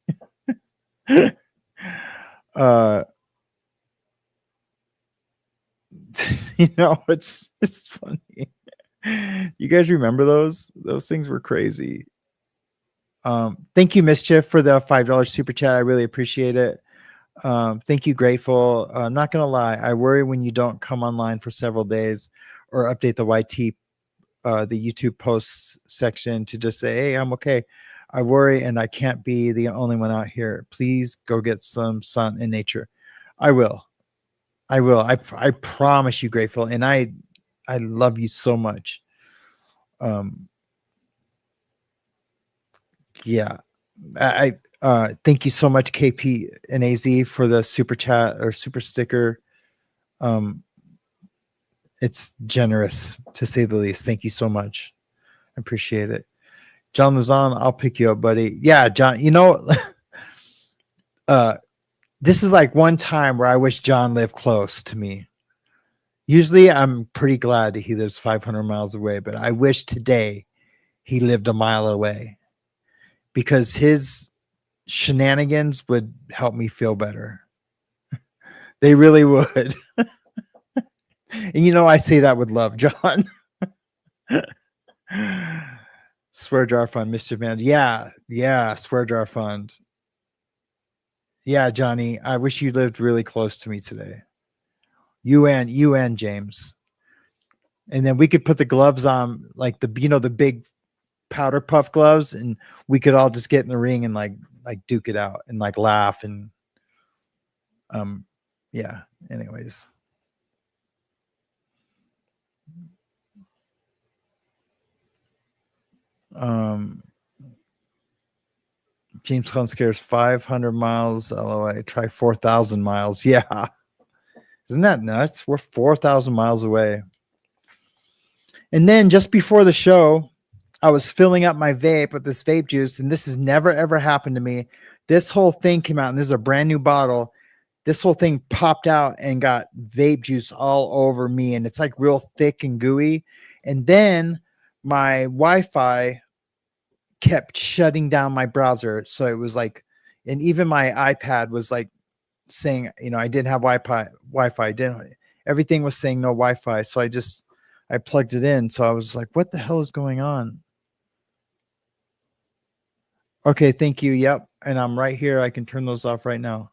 You know, it's funny. You guys remember those things were crazy. Thank you, Mischief, for the $5 super chat. I really appreciate it. Thank you, Grateful. I'm not going to lie. I worry when you don't come online for several days or update the the YouTube posts section to just say, hey, I'm okay. I worry and I can't be the only one out here. Please go get some sun in nature. I will. I promise you, Grateful. And I love you so much. Yeah. I thank you so much, KP and AZ, for the super chat or super sticker. It's generous to say the least. Thank you so much. I appreciate it. John Luzon, I'll pick you up, buddy. Yeah, John, this is like one time where I wish John lived close to me. Usually I'm pretty glad that he lives 500 miles away, but I wish today he lived a mile away because his shenanigans would help me feel better. They really would. And I say that with love, John. Swear jar fund, Mr. Man. Yeah, swear jar fund. Yeah, Johnny, I wish you lived really close to me today. You and James. And then we could put the gloves on, like the big powder puff gloves, and we could all just get in the ring and like duke it out and like laugh and yeah. Anyways. James Hunt scares 500 miles LOA. Try 4,000 miles. Yeah. Isn't that nuts? We're 4,000 miles away. And then just before the show, I was filling up my vape with this vape juice, and this has never, ever happened to me. This whole thing came out, and this is a brand new bottle. This whole thing popped out and got vape juice all over me, and it's like real thick and gooey. And then my Wi-Fi kept shutting down my browser. So it was like, and even my iPad was like saying, I didn't have Wi-Fi. Everything was saying no Wi-Fi. So I plugged it in. So I was like, what the hell is going on? Okay. Thank you. Yep. And I'm right here. I can turn those off right now.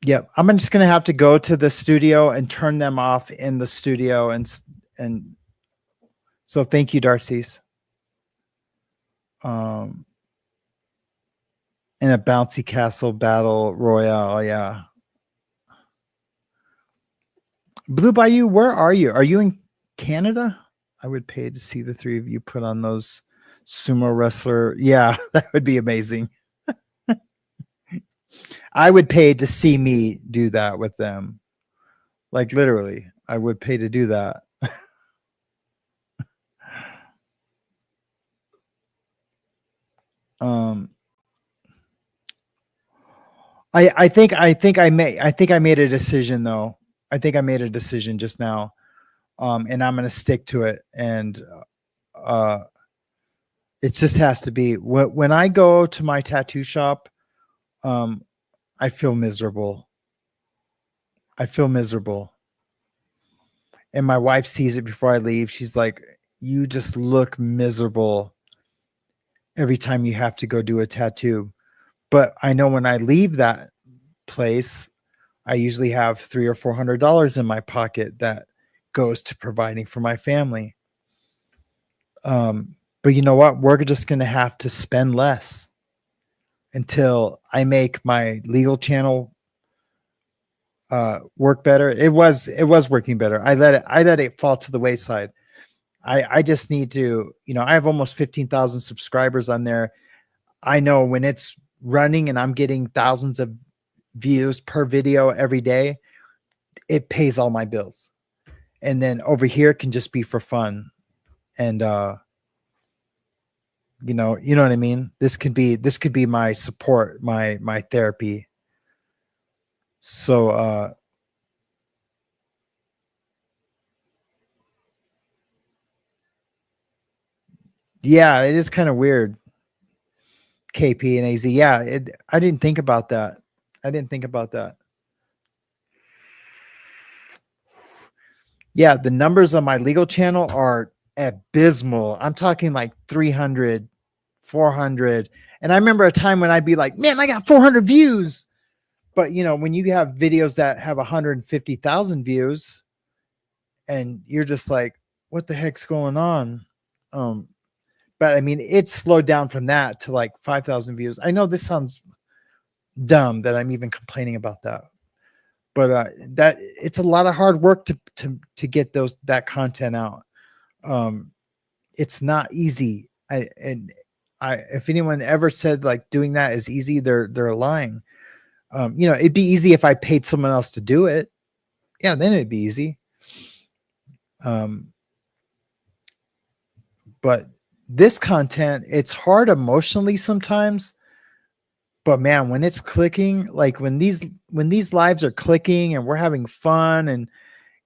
Yep. I'm just going to have to go to the studio and turn them off in the studio. And so thank you, Darcy's. In a bouncy castle battle royale. Yeah. Blue Bayou, where are you? Are you in Canada? I would pay to see the three of you put on those sumo wrestler. Yeah, that would be amazing. I would pay to see me do that with them. Like literally, I would pay to do that. I think I made a decision though. I think I made a decision just now. And I'm going to stick to it. And it just has to be when I go to my tattoo shop, I feel miserable. And my wife sees it before I leave. She's like, you just look miserable every time you have to go do a tattoo. But I know when I leave that place, I usually have $300 or $400 in my pocket that goes to providing for my family. But you know what? We're just going to have to spend less until I make my legal channel work better. It was working better. I let it fall to the wayside. I just need to, I have almost 15,000 subscribers on there. I know when it's running and I'm getting thousands of views per video every day, it pays all my bills. And then over here can just be for fun. And you know what I mean? This could be my support, my therapy. So yeah, it is kind of weird. KP and AZ. Yeah, I didn't think about that. Yeah, the numbers on my legal channel are abysmal. I'm talking like 300, 400. And I remember a time when I'd be like, man, I got 400 views. But you know, when you have videos that have 150,000 views and you're just like, what the heck's going on? Um, but I mean, it's slowed down from that to like 5,000 views. I know this sounds dumb that I'm even complaining about that, but that it's a lot of hard work to get that content out. It's not easy. If anyone ever said like doing that is easy, they're lying. You know, it'd be easy if I paid someone else to do it. Yeah, then it'd be easy. But this content, it's hard emotionally sometimes. But man, when it's clicking, like when these lives are clicking and we're having fun, and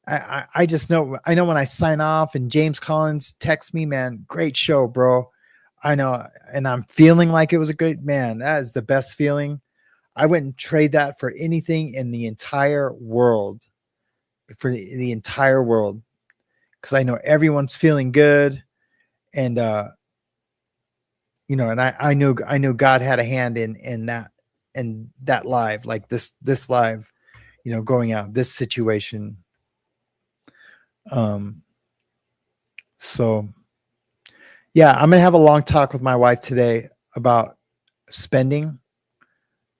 I just know, I know when I sign off and James Collins texts me, man, great show, bro. I know, and I'm feeling like it was a good, man. That is the best feeling. I wouldn't trade that for anything in the entire world, for the entire world, because I know everyone's feeling good, and you know, and I knew God had a hand in that live, like this live, you know, going out, this situation. So yeah, I'm gonna have a long talk with my wife today about spending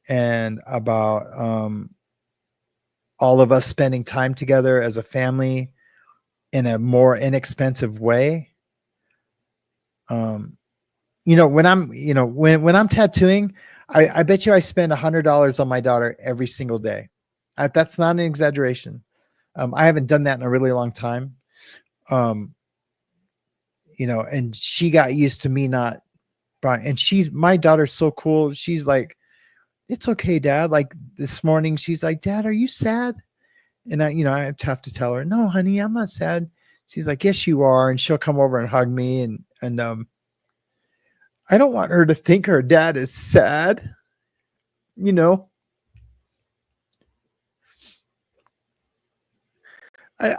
and about all of us spending time together as a family in a more inexpensive way. You know, when I'm tattooing, I bet you I spend $100 on my daughter every single day. That's not an exaggeration. I haven't done that in a really long time. You know, and she got used to me not buying, and my daughter's so cool. She's like, it's okay, Dad. Like this morning, she's like, Dad, are you sad? And I have to tell her, no, honey, I'm not sad. She's like, yes, you are. And she'll come over and hug me. And I don't want her to think her dad is sad. You know,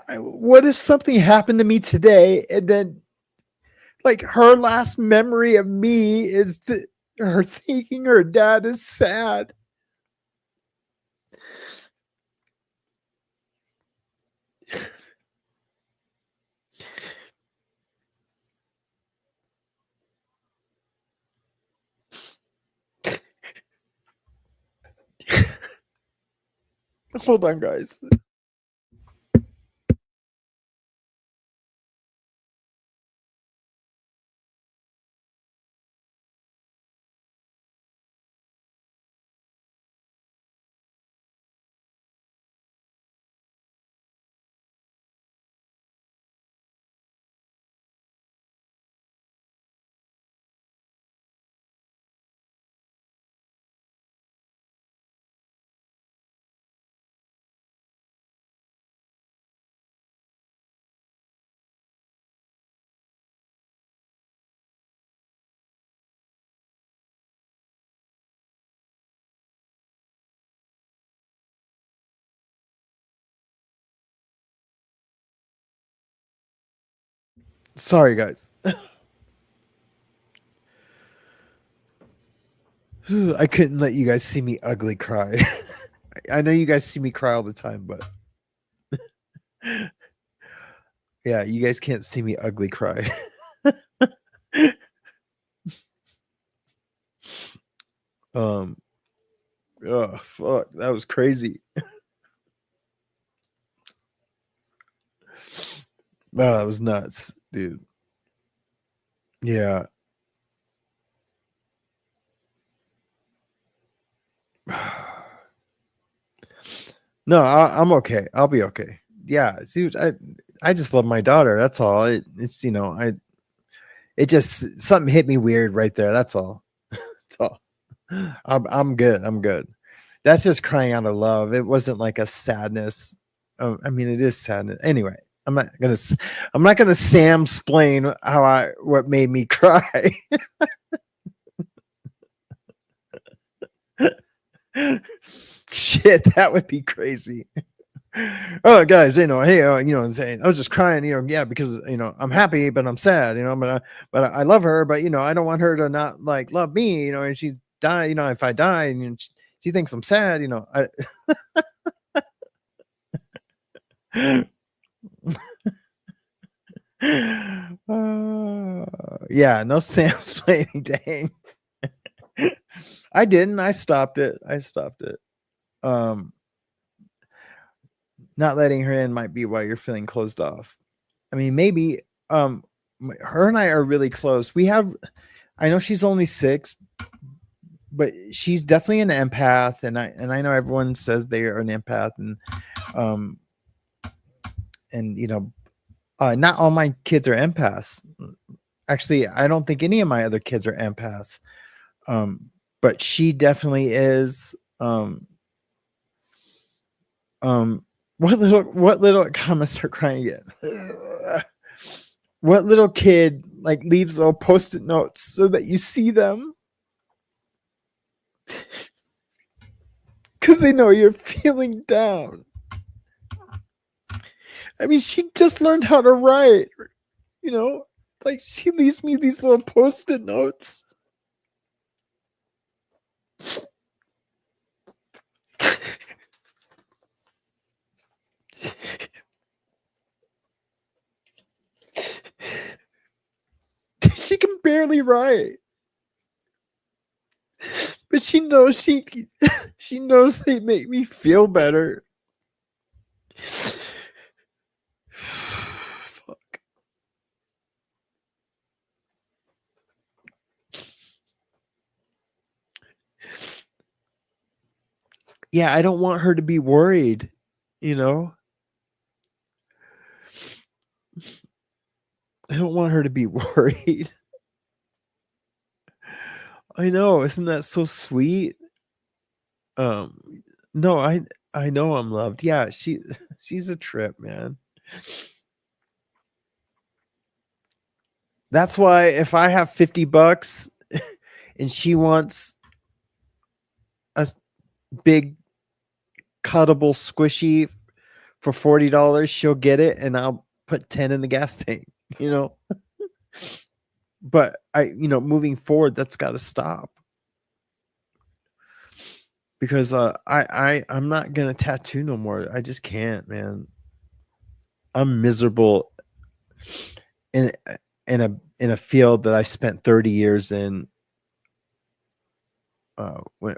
what if something happened to me today and then like her last memory of me is her thinking her dad is sad? Hold on, guys. Sorry, guys. I couldn't let you guys see me ugly cry. I know you guys see me cry all the time, but yeah, you guys can't see me ugly cry. Oh fuck, that was crazy. Oh, that was nuts, dude. Yeah. No, I'm okay. I'll be okay. Yeah, dude, I just love my daughter. That's all. It's it just something hit me weird right there. That's all. That's all. I'm good. I'm good. That's just crying out of love. It wasn't like a sadness. I mean, it is sadness. Anyway, I'm not gonna Sam explain what made me cry. Shit, that would be crazy. Oh, guys, hey, saying I was just crying, yeah, because I'm happy, but I'm sad, but I love her, but I don't want her to not like love me, and she die, if I die, and she thinks I'm sad, yeah, no Sam's playing, dang. I didn't. I stopped it. Um, Not letting her in might be why you're feeling closed off. I mean, maybe her and I are really close. I know she's only 6, but she's definitely an empath, and I know everyone says they are an empath, um not all my kids are empaths. Actually, I don't think any of my other kids are empaths. But she definitely is. What little comments are crying again? What little kid like leaves little post-it notes so that you see them? Because they know you're feeling down. I mean, she just learned how to write, like she leaves me these little post-it notes. She can barely write, but she knows she knows they make me feel better. Fuck. Yeah, I don't want her to be worried, I don't want her to be worried. I know, isn't that so sweet? No, I know I'm loved. Yeah, she's a trip, man. That's why if I have $50 and she wants a big cuttable squishy for $40, she'll get it, and I'll put 10 in the gas tank, But moving forward, that's got to stop. Because I'm not gonna tattoo no more. I just can't, man. I'm miserable in a field that I spent 30 years in. When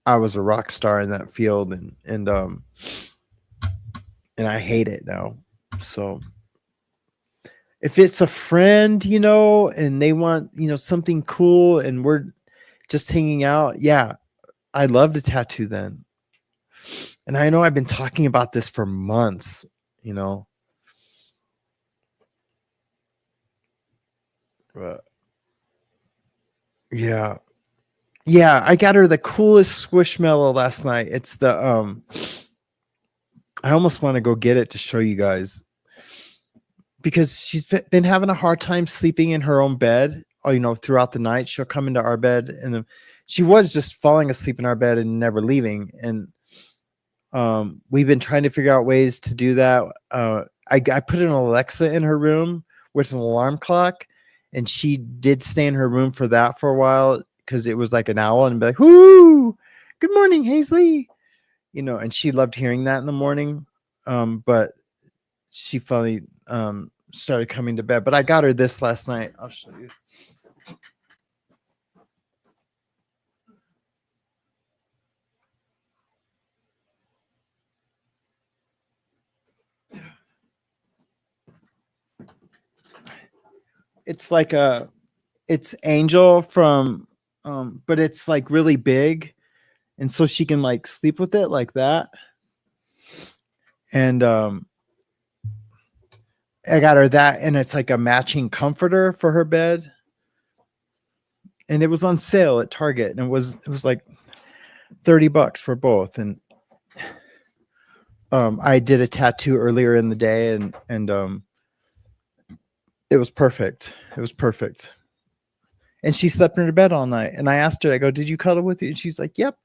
I was a rock star in that field, and I hate it now. So if it's a friend, and they want something cool, and we're just hanging out, yeah, I'd love to tattoo then. And I know I've been talking about this for months, But yeah. Yeah, I got her the coolest squishmallow last night. It's the I almost want to go get it to show you guys, because she's been having a hard time sleeping in her own bed, throughout the night. She'll come into our bed, and then she was just falling asleep in our bed and never leaving. And we've been trying to figure out ways to do that. I put an Alexa in her room with an alarm clock, and she did stay in her room for that for a while, because it was like an owl, and be like, "Whoo, good morning, Hazley," and she loved hearing that in the morning. But she finally started coming to bed. But I got her this last night. I'll show you. It's like it's Angel from, but it's like really big, and so she can like sleep with it like that. And I got her that, and it's like a matching comforter for her bed. And it was on sale at Target, and it was like $30 for both. And I did a tattoo earlier in the day, and it was perfect. It was perfect. And she slept in her bed all night. And I asked her, I go, "Did you cuddle with you?" And she's like, "Yep."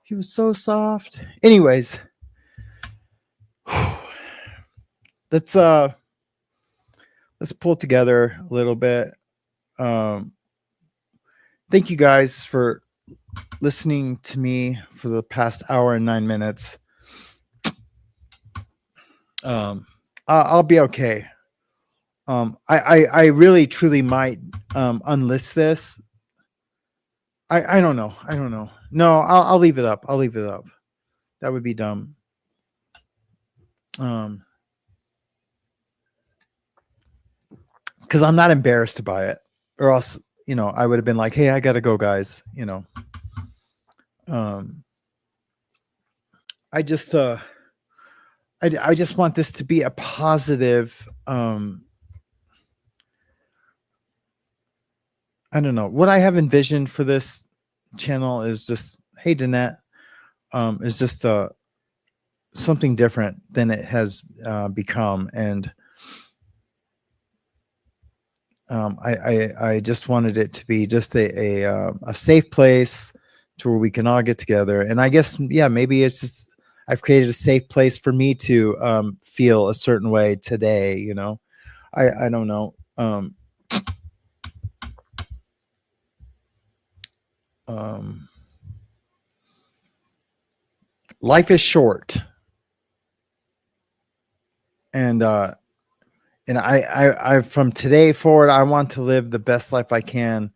He was so soft. Anyways, let's pull together a little bit. Thank you guys for listening to me for the past hour and 9 minutes. I'll be okay. I really truly might unlist this. I don't know. I don't know. No, I'll leave it up. I'll leave it up. That would be dumb. Because I'm not embarrassed by it, or else, you know, I would have been like, "Hey, I gotta go, guys." You know. I just want this to be a positive. I don't know what I have envisioned for this channel is just, hey, Danette, is just something different than it has become, and I just wanted it to be just a safe place to where we can all get together. And I guess, yeah, maybe it's just I've created a safe place for me to feel a certain way today. You know, I don't know. Life is short, and I from today forward, I want to live the best life I can,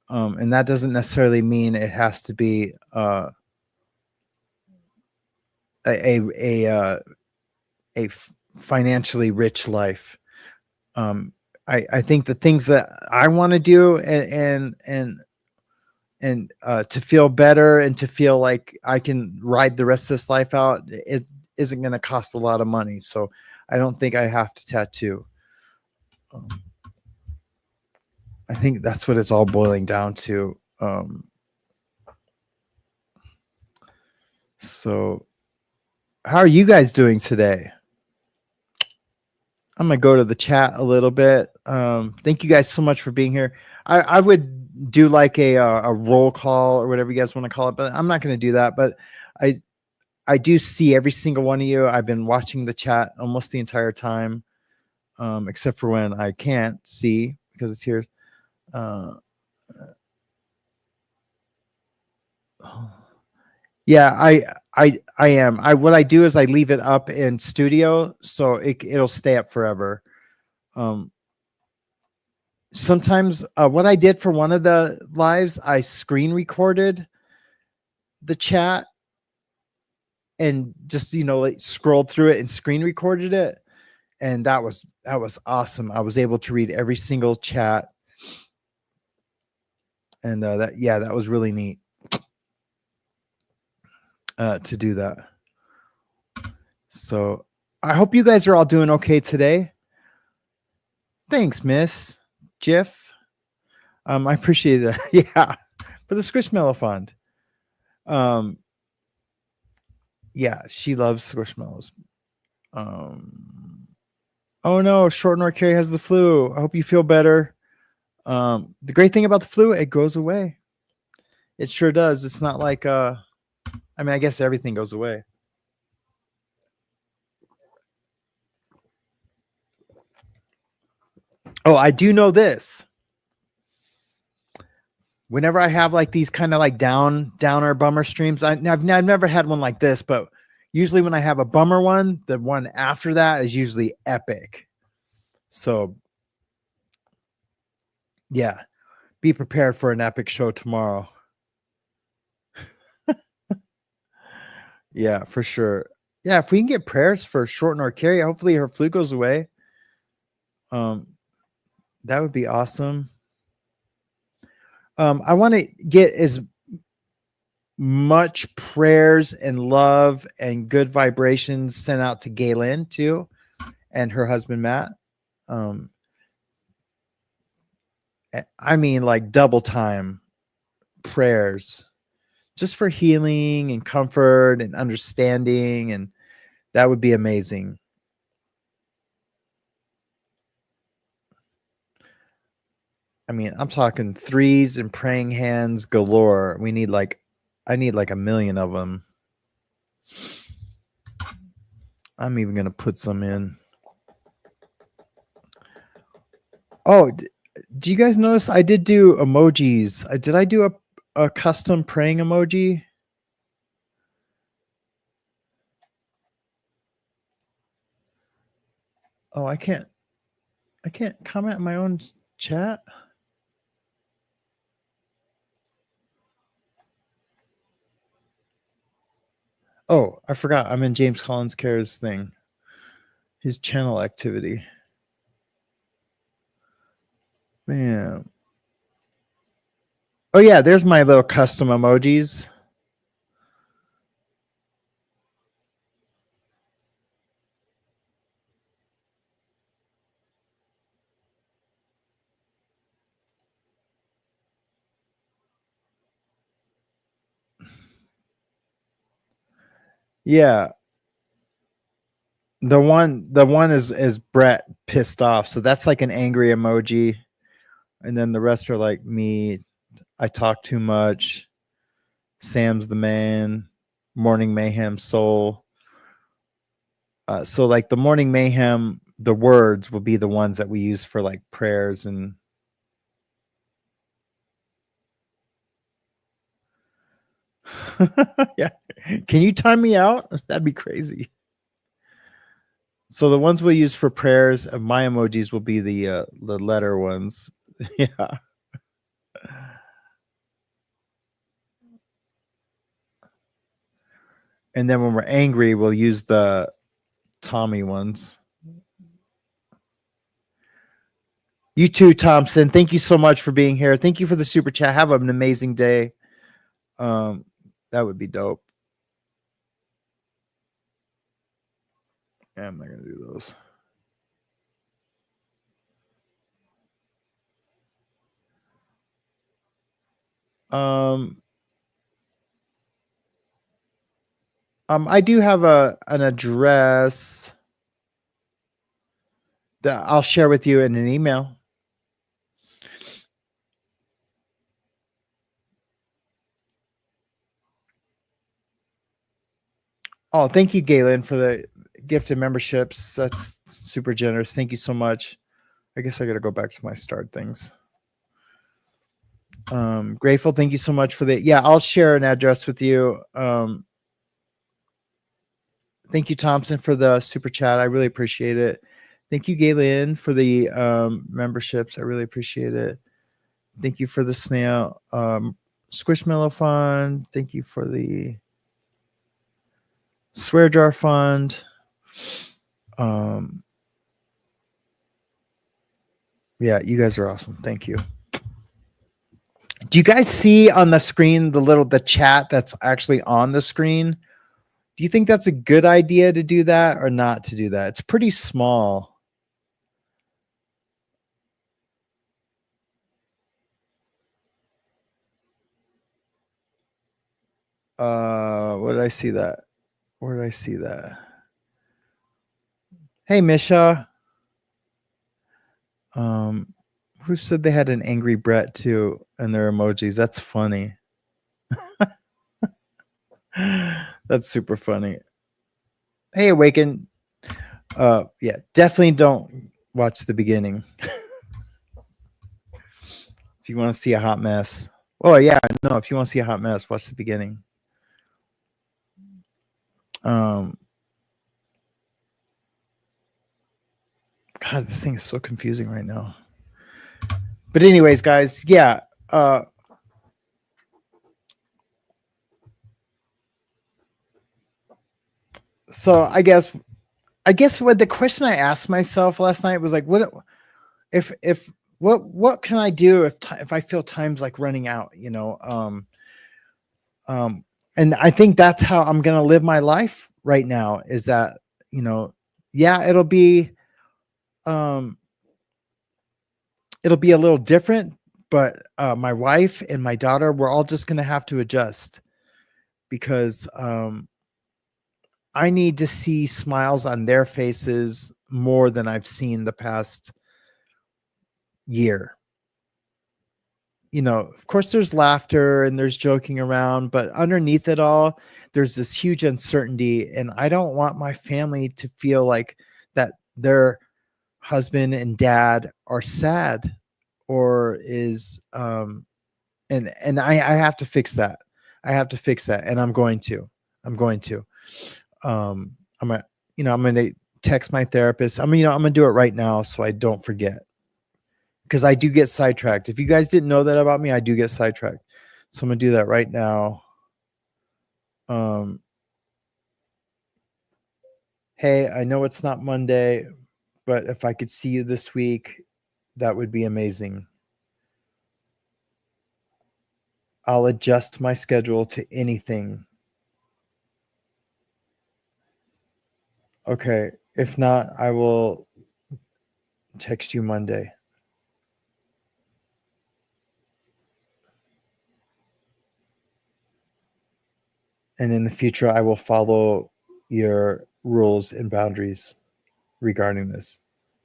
and that doesn't necessarily mean it has to be a financially rich life. I think the things that I want to do and to feel better and to feel like I can ride the rest of this life out, it isn't going to cost a lot of money. So I don't think I have to tattoo. I think that's what it's all boiling down to. So how are you guys doing today? I'm going to go to the chat a little bit. Thank you guys so much for being here. I would do like a roll call or whatever you guys want to call it, but I'm not going to do that. But I do see every single one of you. I've been watching the chat almost the entire time, except for when I can't see because it's here. Yeah, I am. What I do is I leave it up in studio, so it'll stay up forever. Sometimes what I did for one of the lives, I screen recorded the chat and just, you know, like scrolled through it and screen recorded it. And that was awesome. I was able to read every single chat. And that was really neat to do that. So I hope you guys are all doing okay today. Thanks, Miss Jiff. I appreciate that. Yeah, for the Squishmallow Fund. Yeah, she loves Squishmallows. Oh no, Short North Carrie has the flu. I hope you feel better. The great thing about the flu, it goes away. It sure does. It's not like I mean, I guess everything goes away. Oh, I do know this. Whenever I have like these kind of like downer bummer streams, I've never had one like this, but usually when I have a bummer one, the one after that is usually epic. So yeah, be prepared for an epic show tomorrow. Yeah, for sure. Yeah, if we can get prayers for Short North Carrie, hopefully her flu goes away. That would be awesome. I want to get as much prayers and love and good vibrations sent out to Galen too, and her husband Matt. I mean, like double time prayers just for healing and comfort and understanding, and that would be amazing. I mean, I'm talking threes and praying hands galore. I need like 1 million of them. I'm even going to put some in. Oh, do you guys notice I did do emojis? Did I do a custom praying emoji? Oh, I can't comment in my own chat. Oh, I forgot. I'm in James Collins Care's thing. His channel activity. Man. Oh yeah, there's my little custom emojis. Yeah. The one is Brett pissed off. So that's like an angry emoji. And then the rest are like me. I talk too much. Sam's the man. Morning Mayhem Soul. So like the Morning Mayhem, the words will be the ones that we use for like prayers and yeah. Can you time me out? That'd be crazy. So the ones we use for prayers of my emojis will be the letter ones. Yeah. And then when we're angry, we'll use the Tommy ones. You too, Thompson. Thank you so much for being here. Thank you for the super chat. Have an amazing day. That would be dope. Yeah, I'm not gonna do those. I do have an address that I'll share with you in an email. Oh, thank you, Galen, for the gift of memberships. That's super generous. Thank you so much. I guess I got to go back to my start things. Grateful. Thank you so much for the. Yeah, I'll share an address with you. Thank you, Thompson, for the super chat. I really appreciate it. Thank you, Galen, for the memberships. I really appreciate it. Thank you for the snail Squishmallow fund. Thank you for the swear jar fund. Yeah, you guys are awesome. Thank you. Do you guys see on the screen the chat that's actually on the screen? Do you think that's a good idea to do that or not to do that? It's pretty small. Where did I see that? Where did I see that? Hey, Misha. Who said they had an angry Brett too in their emojis? That's funny. That's super funny. Hey, Awaken. Yeah, definitely don't watch the beginning. If you want to see a hot mess. Oh yeah, no, if you want to see a hot mess, watch the beginning. God, this thing is so confusing right now. But anyways, guys, yeah. So I guess what the question I asked myself last night was like, what can I do if I feel time's like running out, you know? And I think that's how I'm gonna live my life right now. Is that, you know, yeah, it'll be a little different, but my wife and my daughter, we're all just gonna have to adjust because I need to see smiles on their faces more than I've seen the past year. You know, of course, there's laughter and there's joking around, but underneath it all, there's this huge uncertainty. And I don't want my family to feel like that they're husband and dad are sad, or is and I have to fix that. I have to fix that, and I'm going to. I'm going to. I'm gonna text my therapist. I'm gonna do it right now so I don't forget, because I do get sidetracked. If you guys didn't know that about me, I do get sidetracked. So I'm gonna do that right now. Hey, I know it's not Monday, but if I could see you this week, that would be amazing. I'll adjust my schedule to anything. Okay. If not, I will text you Monday. And in the future, I will follow your rules and boundaries regarding this.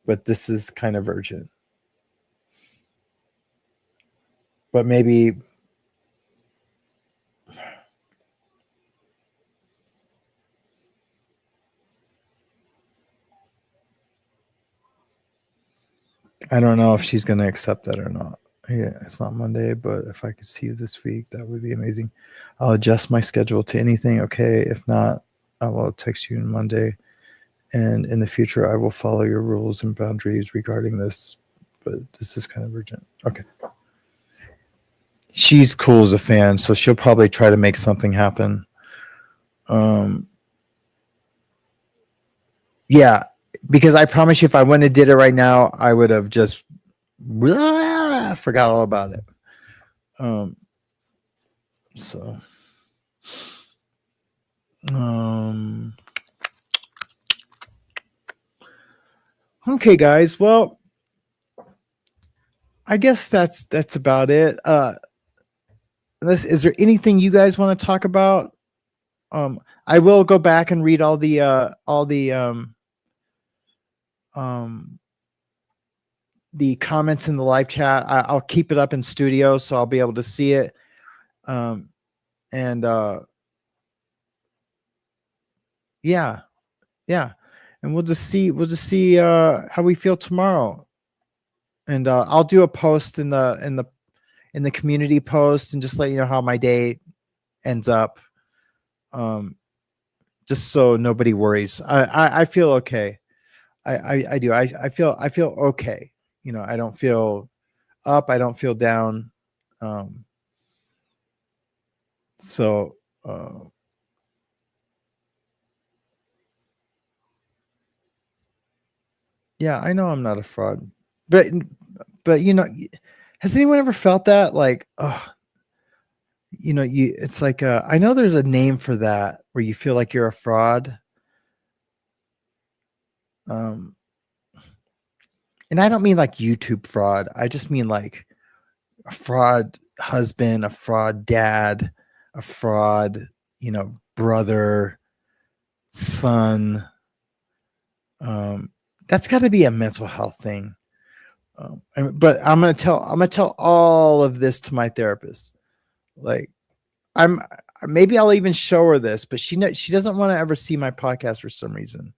But this is kind of urgent. But maybe I don't know if she's going to accept that or not. Yeah, it's not Monday, but if I could see you this week, that would be amazing. I'll adjust my schedule to anything. Okay. If not, I will text you on Monday. And in the future, I will follow your rules and boundaries regarding this. But this is kind of urgent. Okay. She's cool as a fan, so she'll probably try to make something happen. Yeah, because I promise you, if I wouldn't have did it right now, I would have just forgot all about it. Okay, guys. Well, I guess that's about it. Is there anything you guys want to talk about? I will go back and read all the comments in the live chat. I'll keep it up in studio so I'll be able to see it. Yeah. And we'll just see how we feel tomorrow. And I'll do a post in the community post and just let you know how my day ends up. Just so nobody worries. I feel okay. I do. I feel okay. I don't feel up. I don't feel down. Yeah, I know I'm not a fraud, but has anyone ever felt that? Like, it's like, I know there's a name for that where you feel like you're a fraud. And I don't mean like YouTube fraud. I just mean like a fraud husband, a fraud dad, a fraud, brother, son. That's got to be a mental health thing. But I'm gonna tell all of this to my therapist. Like, maybe I'll even show her this, but she doesn't want to ever see my podcast for some reason.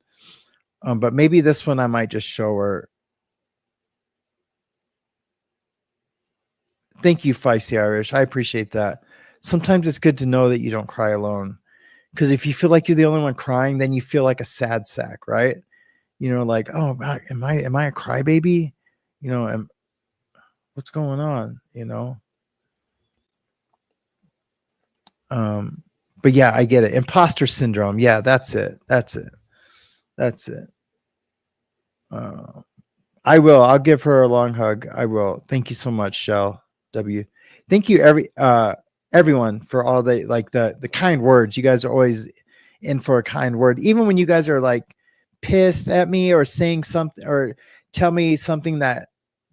But maybe this one I might just show her. Thank you, Feisty Irish. I appreciate that. Sometimes it's good to know that you don't cry alone, because if you feel like you're the only one crying, then you feel like a sad sack, right? Like, oh, am I a crybaby? What's going on? But yeah, I get it. Imposter syndrome. Yeah, that's it. I'll give her a long hug. I will. Thank you so much, Shell W. Thank you everyone for all the kind words. You guys are always in for a kind word, even when you guys are like pissed at me or saying something or tell me something that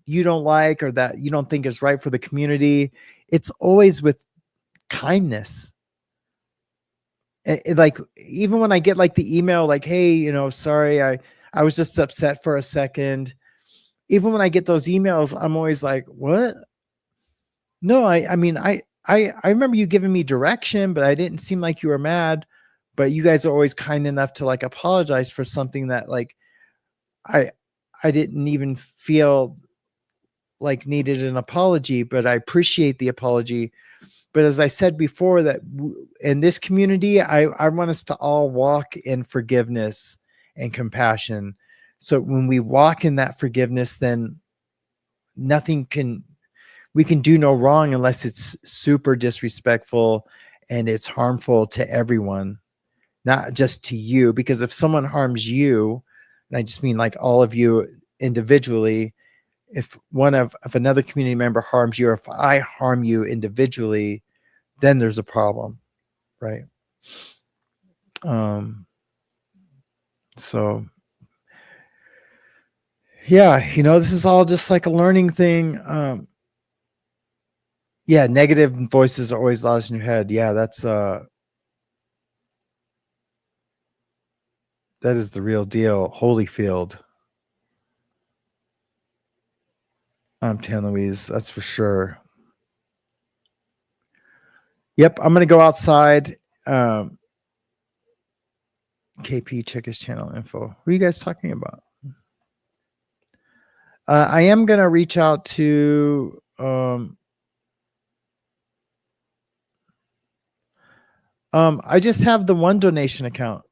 you don't like or that you don't think is right for the community. It's always with kindness. Like, even when I get like the email, like, hey, sorry, I was just upset for a second. Even when I get those emails, I'm always like, what? No, I mean, I remember you giving me direction, but I didn't seem like you were mad. But you guys are always kind enough to like apologize for something that like I I didn't even feel like needed an apology, but I appreciate the apology. But as I said before, that in this community, I want us to all walk in forgiveness and compassion. So when we walk in that forgiveness, then we can do no wrong unless it's super disrespectful and it's harmful to everyone, not just to you. Because if someone harms you, and I just mean like all of you individually, if another community member harms you, or if I harm you individually, then there's a problem, right? So yeah, this is all just like a learning thing. Yeah, negative voices are always loud in your head. Yeah, that is the real deal. Holyfield. Tan Louise, that's for sure. Yep, I'm gonna go outside. KP, check his channel info. Who are you guys talking about? I am gonna reach out to I just have the one donation account.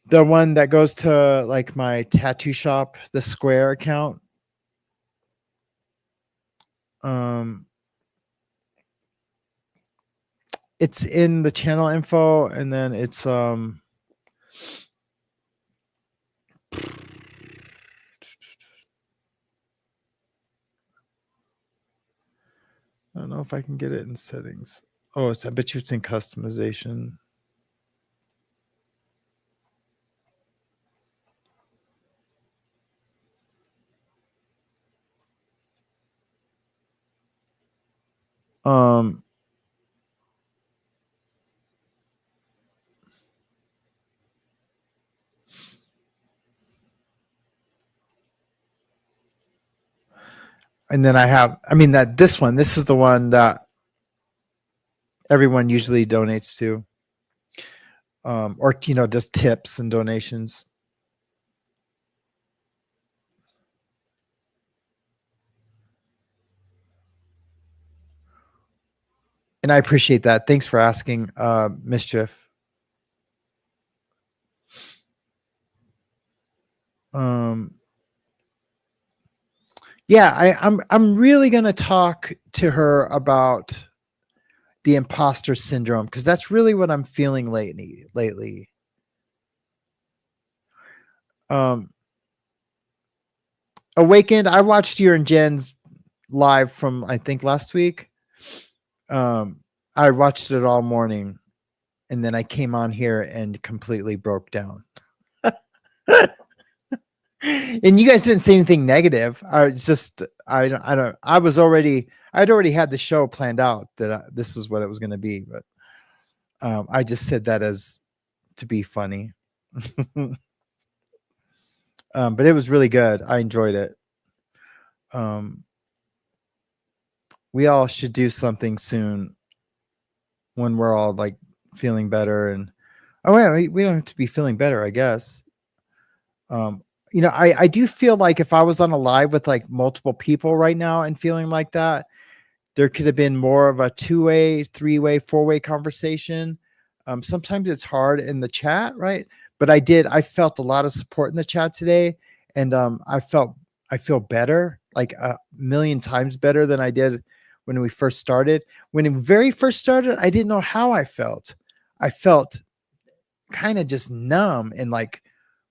The one that goes to like my tattoo shop, the Square account. It's in the channel info, and then it's I don't know if I can get it in settings. Oh, I bet you it's in customization. And then this is the one that everyone usually donates to, or just tips and donations. And I appreciate that. Thanks for asking, Mischief. Yeah, I'm really gonna talk to her about the imposter syndrome, because that's really what I'm feeling lately. Awakened, I watched your and Jen's live from I think last week. I watched it all morning, and then I came on here and completely broke down. And you guys didn't say anything negative. I'd already had the show planned out that this is what it was going to be, but I just said that as to be funny. But it was really good. I enjoyed it. We all should do something soon when we're all like feeling better, and we don't have to be feeling better, I guess. I do feel like if I was on a live with like multiple people right now and feeling like that, there could have been more of a 2-way, 3-way, 4-way conversation. Sometimes it's hard in the chat, right? But I felt a lot of support in the chat today, and I feel better, like a million times better than I did when we first started. When it very first started, I didn't know how I felt. I felt kind of just numb and like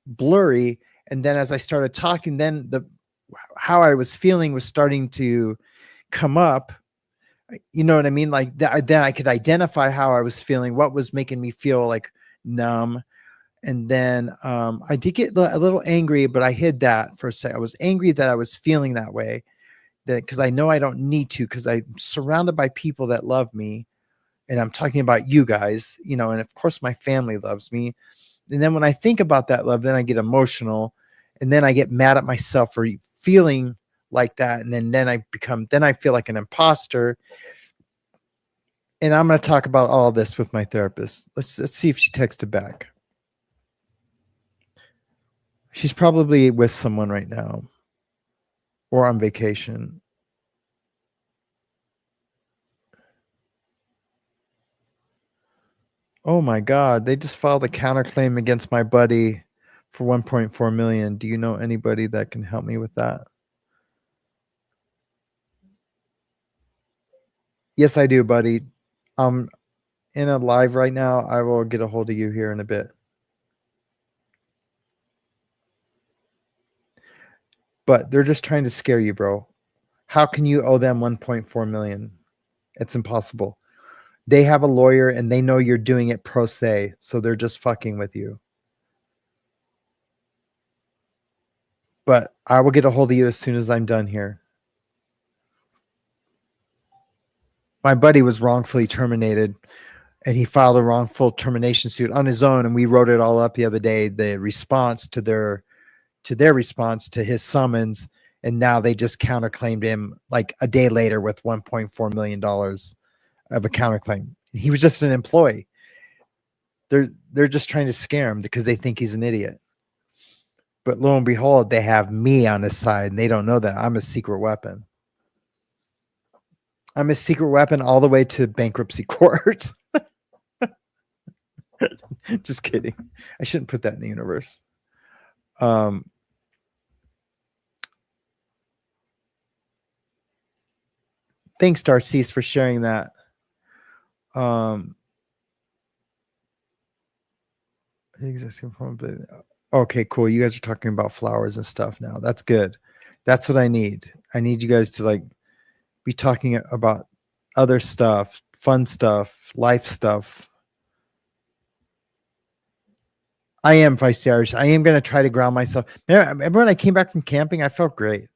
blurry. And then as I started talking, then how I was feeling was starting to come up. You know what I mean? Like then I could identify how I was feeling, what was making me feel like numb. And then I did get a little angry, but I hid that for a second. I was angry that I was feeling that way, because I know I don't need to, because I'm surrounded by people that love me. And I'm talking about you guys, and of course my family loves me. And then when I think about that love, then I get emotional, and then I get mad at myself for feeling like that. And then I feel like an imposter. And I'm going to talk about all this with my therapist. Let's see if she texted back. She's probably with someone right now or on vacation. Oh my God. They just filed a counterclaim against my buddy for 1.4 million. Do you know anybody that can help me with that? Yes, I do, buddy. I'm in a live right now. I will get a hold of you here in a bit. But they're just trying to scare you, bro. How can you owe them 1.4 million? It's impossible. They have a lawyer and they know you're doing it pro se, so they're just fucking with you. But I will get a hold of you as soon as I'm done here. My buddy was wrongfully terminated and he filed a wrongful termination suit on his own, and we wrote it all up the other day, the response to their response to his summons, and now they just counterclaimed him like a day later with $1.4 million of a counterclaim. He was just an employee. They're just trying to scare him because they think he's an idiot. But lo and behold, they have me on his side, and they don't know that I'm a secret weapon. I'm a secret weapon all the way to bankruptcy court. Just kidding. I shouldn't put that in the universe. Thanks, Darcys, for sharing that. Okay, cool. You guys are talking about flowers and stuff now. That's good. That's what I need. I need you guys to like be talking about other stuff, fun stuff, life stuff. I am feisty Irish. I am going to try to ground myself. Remember when I came back from camping, I felt great.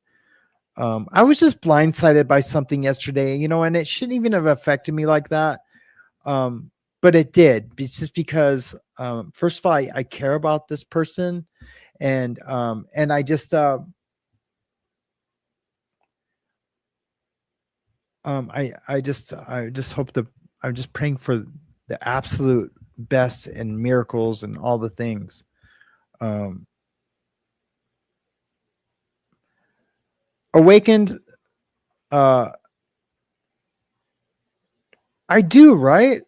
I was just blindsided by something yesterday, you know, and it shouldn't even have affected me like that. But it did. It's just because, first of all, I care about this person, and I just, I just hope I'm just praying for the absolute best and miracles and all the things. Awakened. I do, right?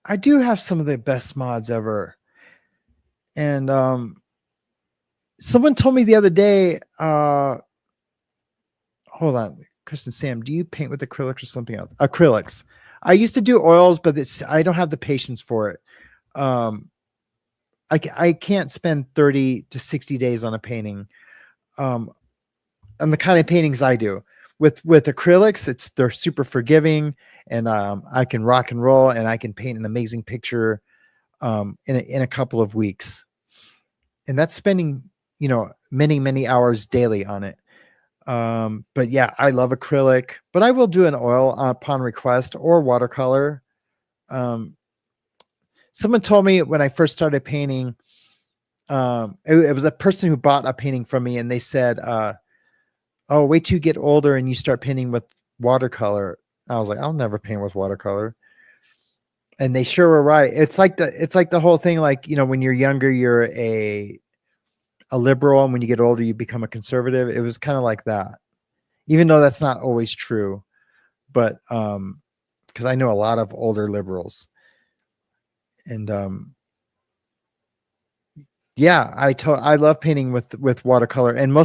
I do have some of the best mods ever. And someone told me the other day, hold on, Kristen Sam, do you paint with acrylics or something else? Acrylics. I used to do oils, but I don't have the patience for it. I can't spend 30 to 60 days on a painting. And the kind of paintings I do with acrylics, they're super forgiving, and I can rock and roll, and I can paint an amazing picture in a couple of weeks. And that's spending, you know, many hours daily on it. But yeah, I love acrylic, but I will do an oil upon request, or watercolor. Someone told me when I first started painting, it was a person who bought a painting from me, and they said, oh, wait till you get older and you start painting with watercolor. I was like, I'll never paint with watercolor. And they sure were right. It's like the whole thing, like, you know, when you're younger, you're a liberal, and when you get older, you become a conservative. It was kind of like that, even though that's not always true. But because I know a lot of older liberals, and yeah, I love painting with watercolor, and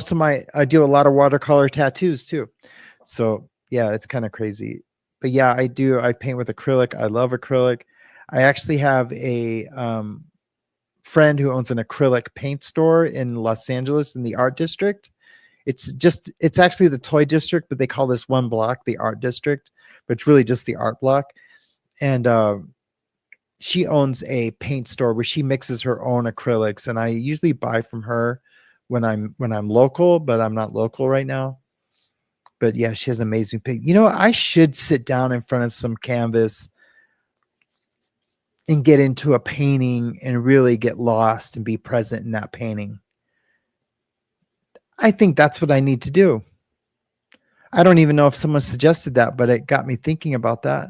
I do a lot of watercolor tattoos too. So yeah, it's kind of crazy. But yeah, I paint with acrylic. I love acrylic. I actually have a friend who owns an acrylic paint store in Los Angeles in the art district. It's actually the toy district, but they call this one block the art district, but it's really just the art block. And she owns a paint store where she mixes her own acrylics, and I usually buy from her when I'm local, but I'm not local right now. But yeah, she has amazing paint. You know, I should sit down in front of some canvas and get into a painting and really get lost and be present in that painting. I think that's what I need to do. I don't even know if someone suggested that, but it got me thinking about that.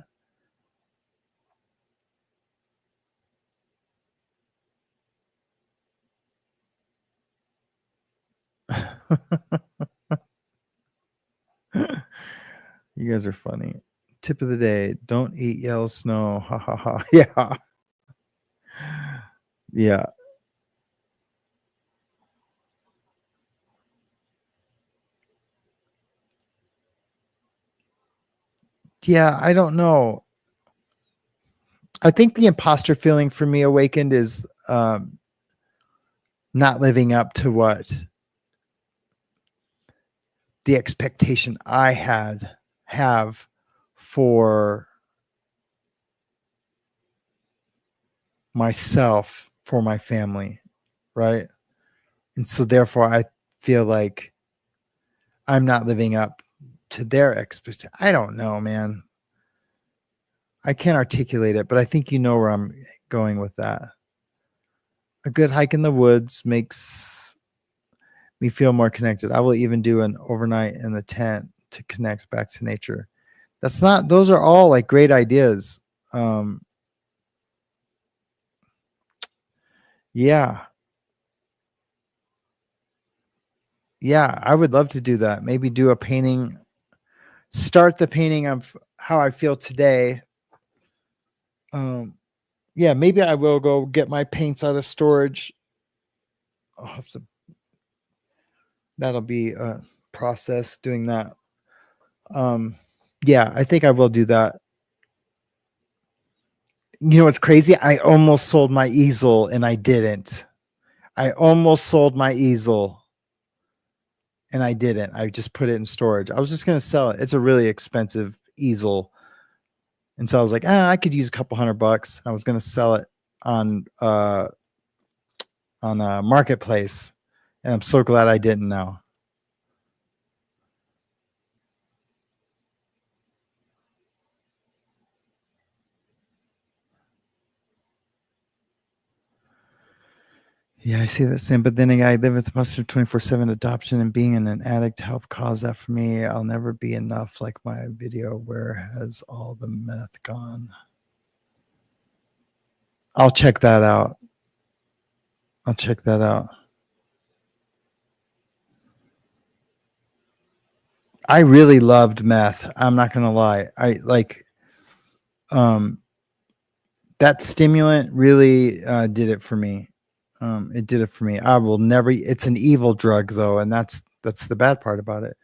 You guys are funny. Tip of the day: don't eat yellow snow. Ha ha ha. Yeah. Yeah. Yeah, I don't know. I think the imposter feeling for me awakened is not living up to what the expectation I have for myself, for my family, right? And so therefore I feel like I'm not living up to their expectation. I don't know, man. I can't articulate it, but I think you know where I'm going with that. A good hike in the woods makes me feel more connected. I will even do an overnight in the tent to connect back to nature. Those are all like great ideas. Yeah. Yeah, I would love to do that. Maybe do a painting, start the painting of how I feel today. Yeah, maybe I will go get my paints out of storage. I'll have to, that'll be a process doing that. Yeah, I think I will do that. You know what's crazy? I almost sold my easel and I didn't. I almost sold my easel and I didn't. I just put it in storage. I was just going to sell it. It's a really expensive easel. And so I was like, I could use a couple $100. I was going to sell it on a marketplace. And I'm so glad I didn't now. Yeah, I see that same. But then I live with most of 24/7 adoption and being an addict helped cause that for me. I'll never be enough like my video. Where has all the meth gone? I'll check that out. I'll check that out. I really loved meth. I'm not going to lie. I like that stimulant really did it for me. It did it for me. I will never. It's an evil drug, though, and that's the bad part about it.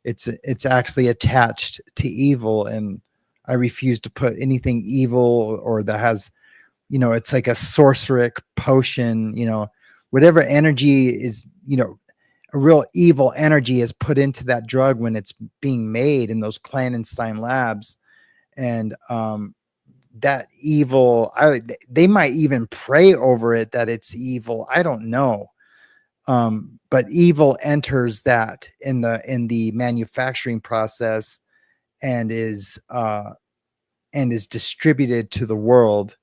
It's actually attached to evil, and I refuse to put anything evil or that has, it's like a sorceric potion. Whatever energy is, a real evil energy is put into that drug when it's being made in those clandestine labs, and that evil, they might even pray over it that it's evil. I don't know. But evil enters that in the manufacturing process and is distributed to the world.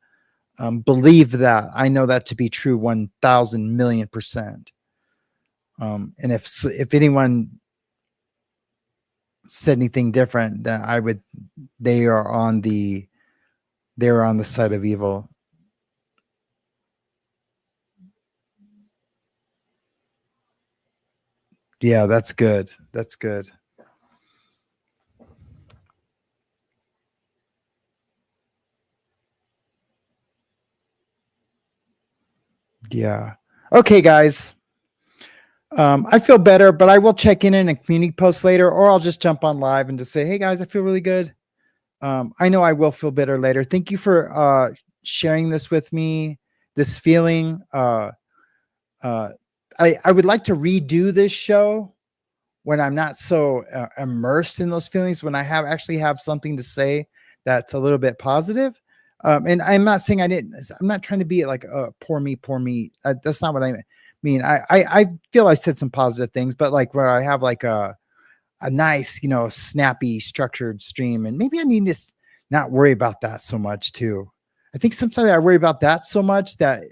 Believe that. I know that to be true 1,000 million %. And if anyone said anything different, then they are on the side of evil. Yeah, that's good. That's good. Yeah. Okay, guys. I feel better, but I will check in a community post later, or I'll just jump on live and just say, hey guys, I feel really good. I know I will feel better later. Thank you for sharing this with me, this feeling. I would like to redo this show when I'm not so immersed in those feelings, when I actually have something to say that's a little bit positive. And I'm not saying I'm not trying to be like, poor me. That's not what I mean. I feel I said some positive things, but like where I have like a nice, snappy, structured stream, and maybe I need to not worry about that so much too. I think sometimes I worry about that so much that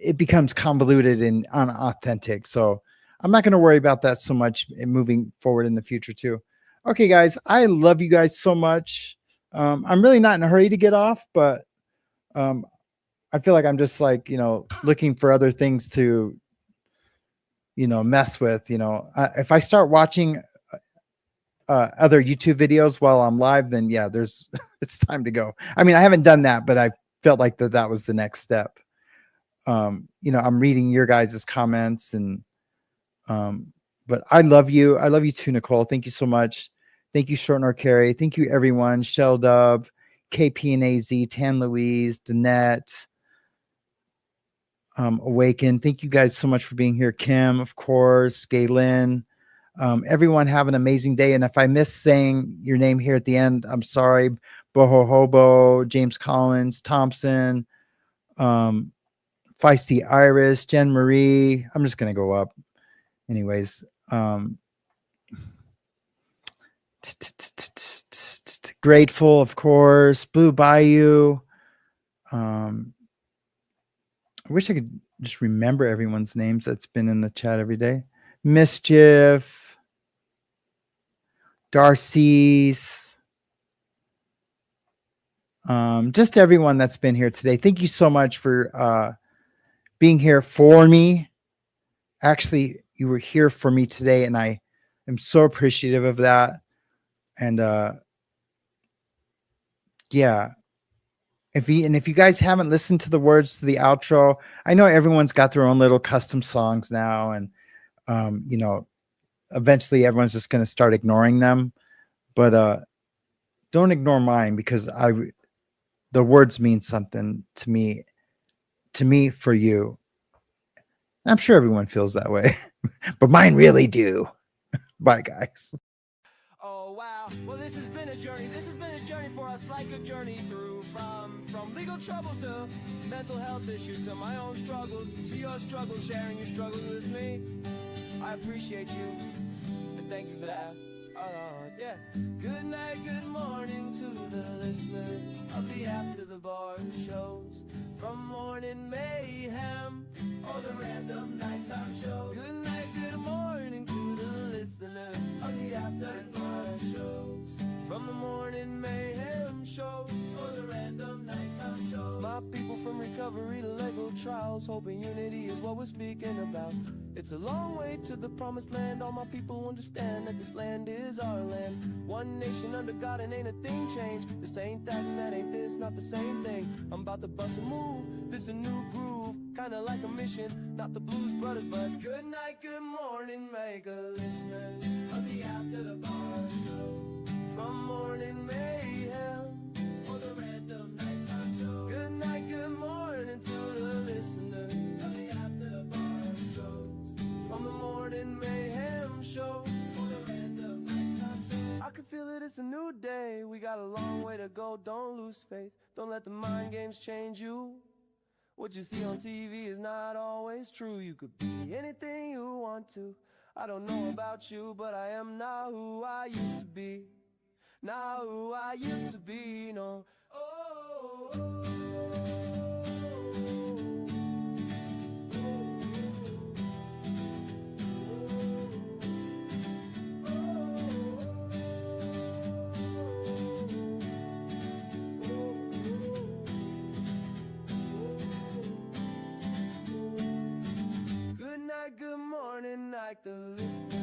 it becomes convoluted and unauthentic. So I'm not going to worry about that so much moving forward in the future too. Okay, guys, I love you guys so much. I'm really not in a hurry to get off, but I feel like I'm just like, looking for other things to, mess with. If I start watching other YouTube videos while I'm live, then yeah, it's time to go. I mean, I haven't done that, but I felt like that was the next step. I'm reading your guys' comments, and but I love you. I love you too, Nicole. Thank you so much. Thank you, Short Nor Carry. Thank you, everyone. Shell Dub, KP and AZ, Tan Louise, Danette, Awaken. Thank you guys so much for being here. Kim, of course, Gaylin. Everyone have an amazing day. And if I miss saying your name here at the end, I'm sorry. Boho Hobo, James Collins, Thompson, Feisty Iris, Jen Marie. I'm just going to go up. Anyways, Grateful, of course, Blue Bayou. I wish I could just remember everyone's names that's been in the chat every day. Mischief, Darcy's, just everyone that's been here today. Thank you so much for being here for me. Actually, you were here for me today, and I am so appreciative of that. And yeah. If you guys haven't listened to the words to the outro, I know everyone's got their own little custom songs now, and eventually everyone's just going to start ignoring them. But don't ignore mine, because the words mean something to me for you. I'm sure everyone feels that way, but mine really do. Bye, guys. Oh wow, well this has been a journey. This has been a journey for us, like a journey through from legal troubles to mental health issues, to my own struggles, to your struggles, sharing your struggles with me. I appreciate you, and thank you for that. Yeah. Good night, good morning to the listeners of the After the Bar shows, from Morning Mayhem or the Random Nighttime Show. Good night, good morning to the listeners of the After the Bar shows, from the Morning Mayhem shows or the Random Nighttime Shows. My people, from recovery to legal trials, hope and unity is what we're speaking about. It's a long way to the promised land. All my people understand that this land is our land. One nation under God, and ain't a thing changed. This ain't that and that ain't this, not the same thing. I'm about to bust a move, this a new groove, kinda like a mission, not the Blues Brothers, but good night, good morning, mega listeners of the After the Bar shows, from Morning Mayhem or the Random Nighttime Show. Good night, good morning to the listeners of the After the Bar shows, from the Morning Mayhem show or the Random Nighttime Show. I can feel it, it's a new day. We got a long way to go, don't lose faith. Don't let the mind games change you. What you see on TV is not always true. You could be anything you want to. I don't know about you, but I am not who I used to be. Not who I used to be, no. Good night, good morning, like the listener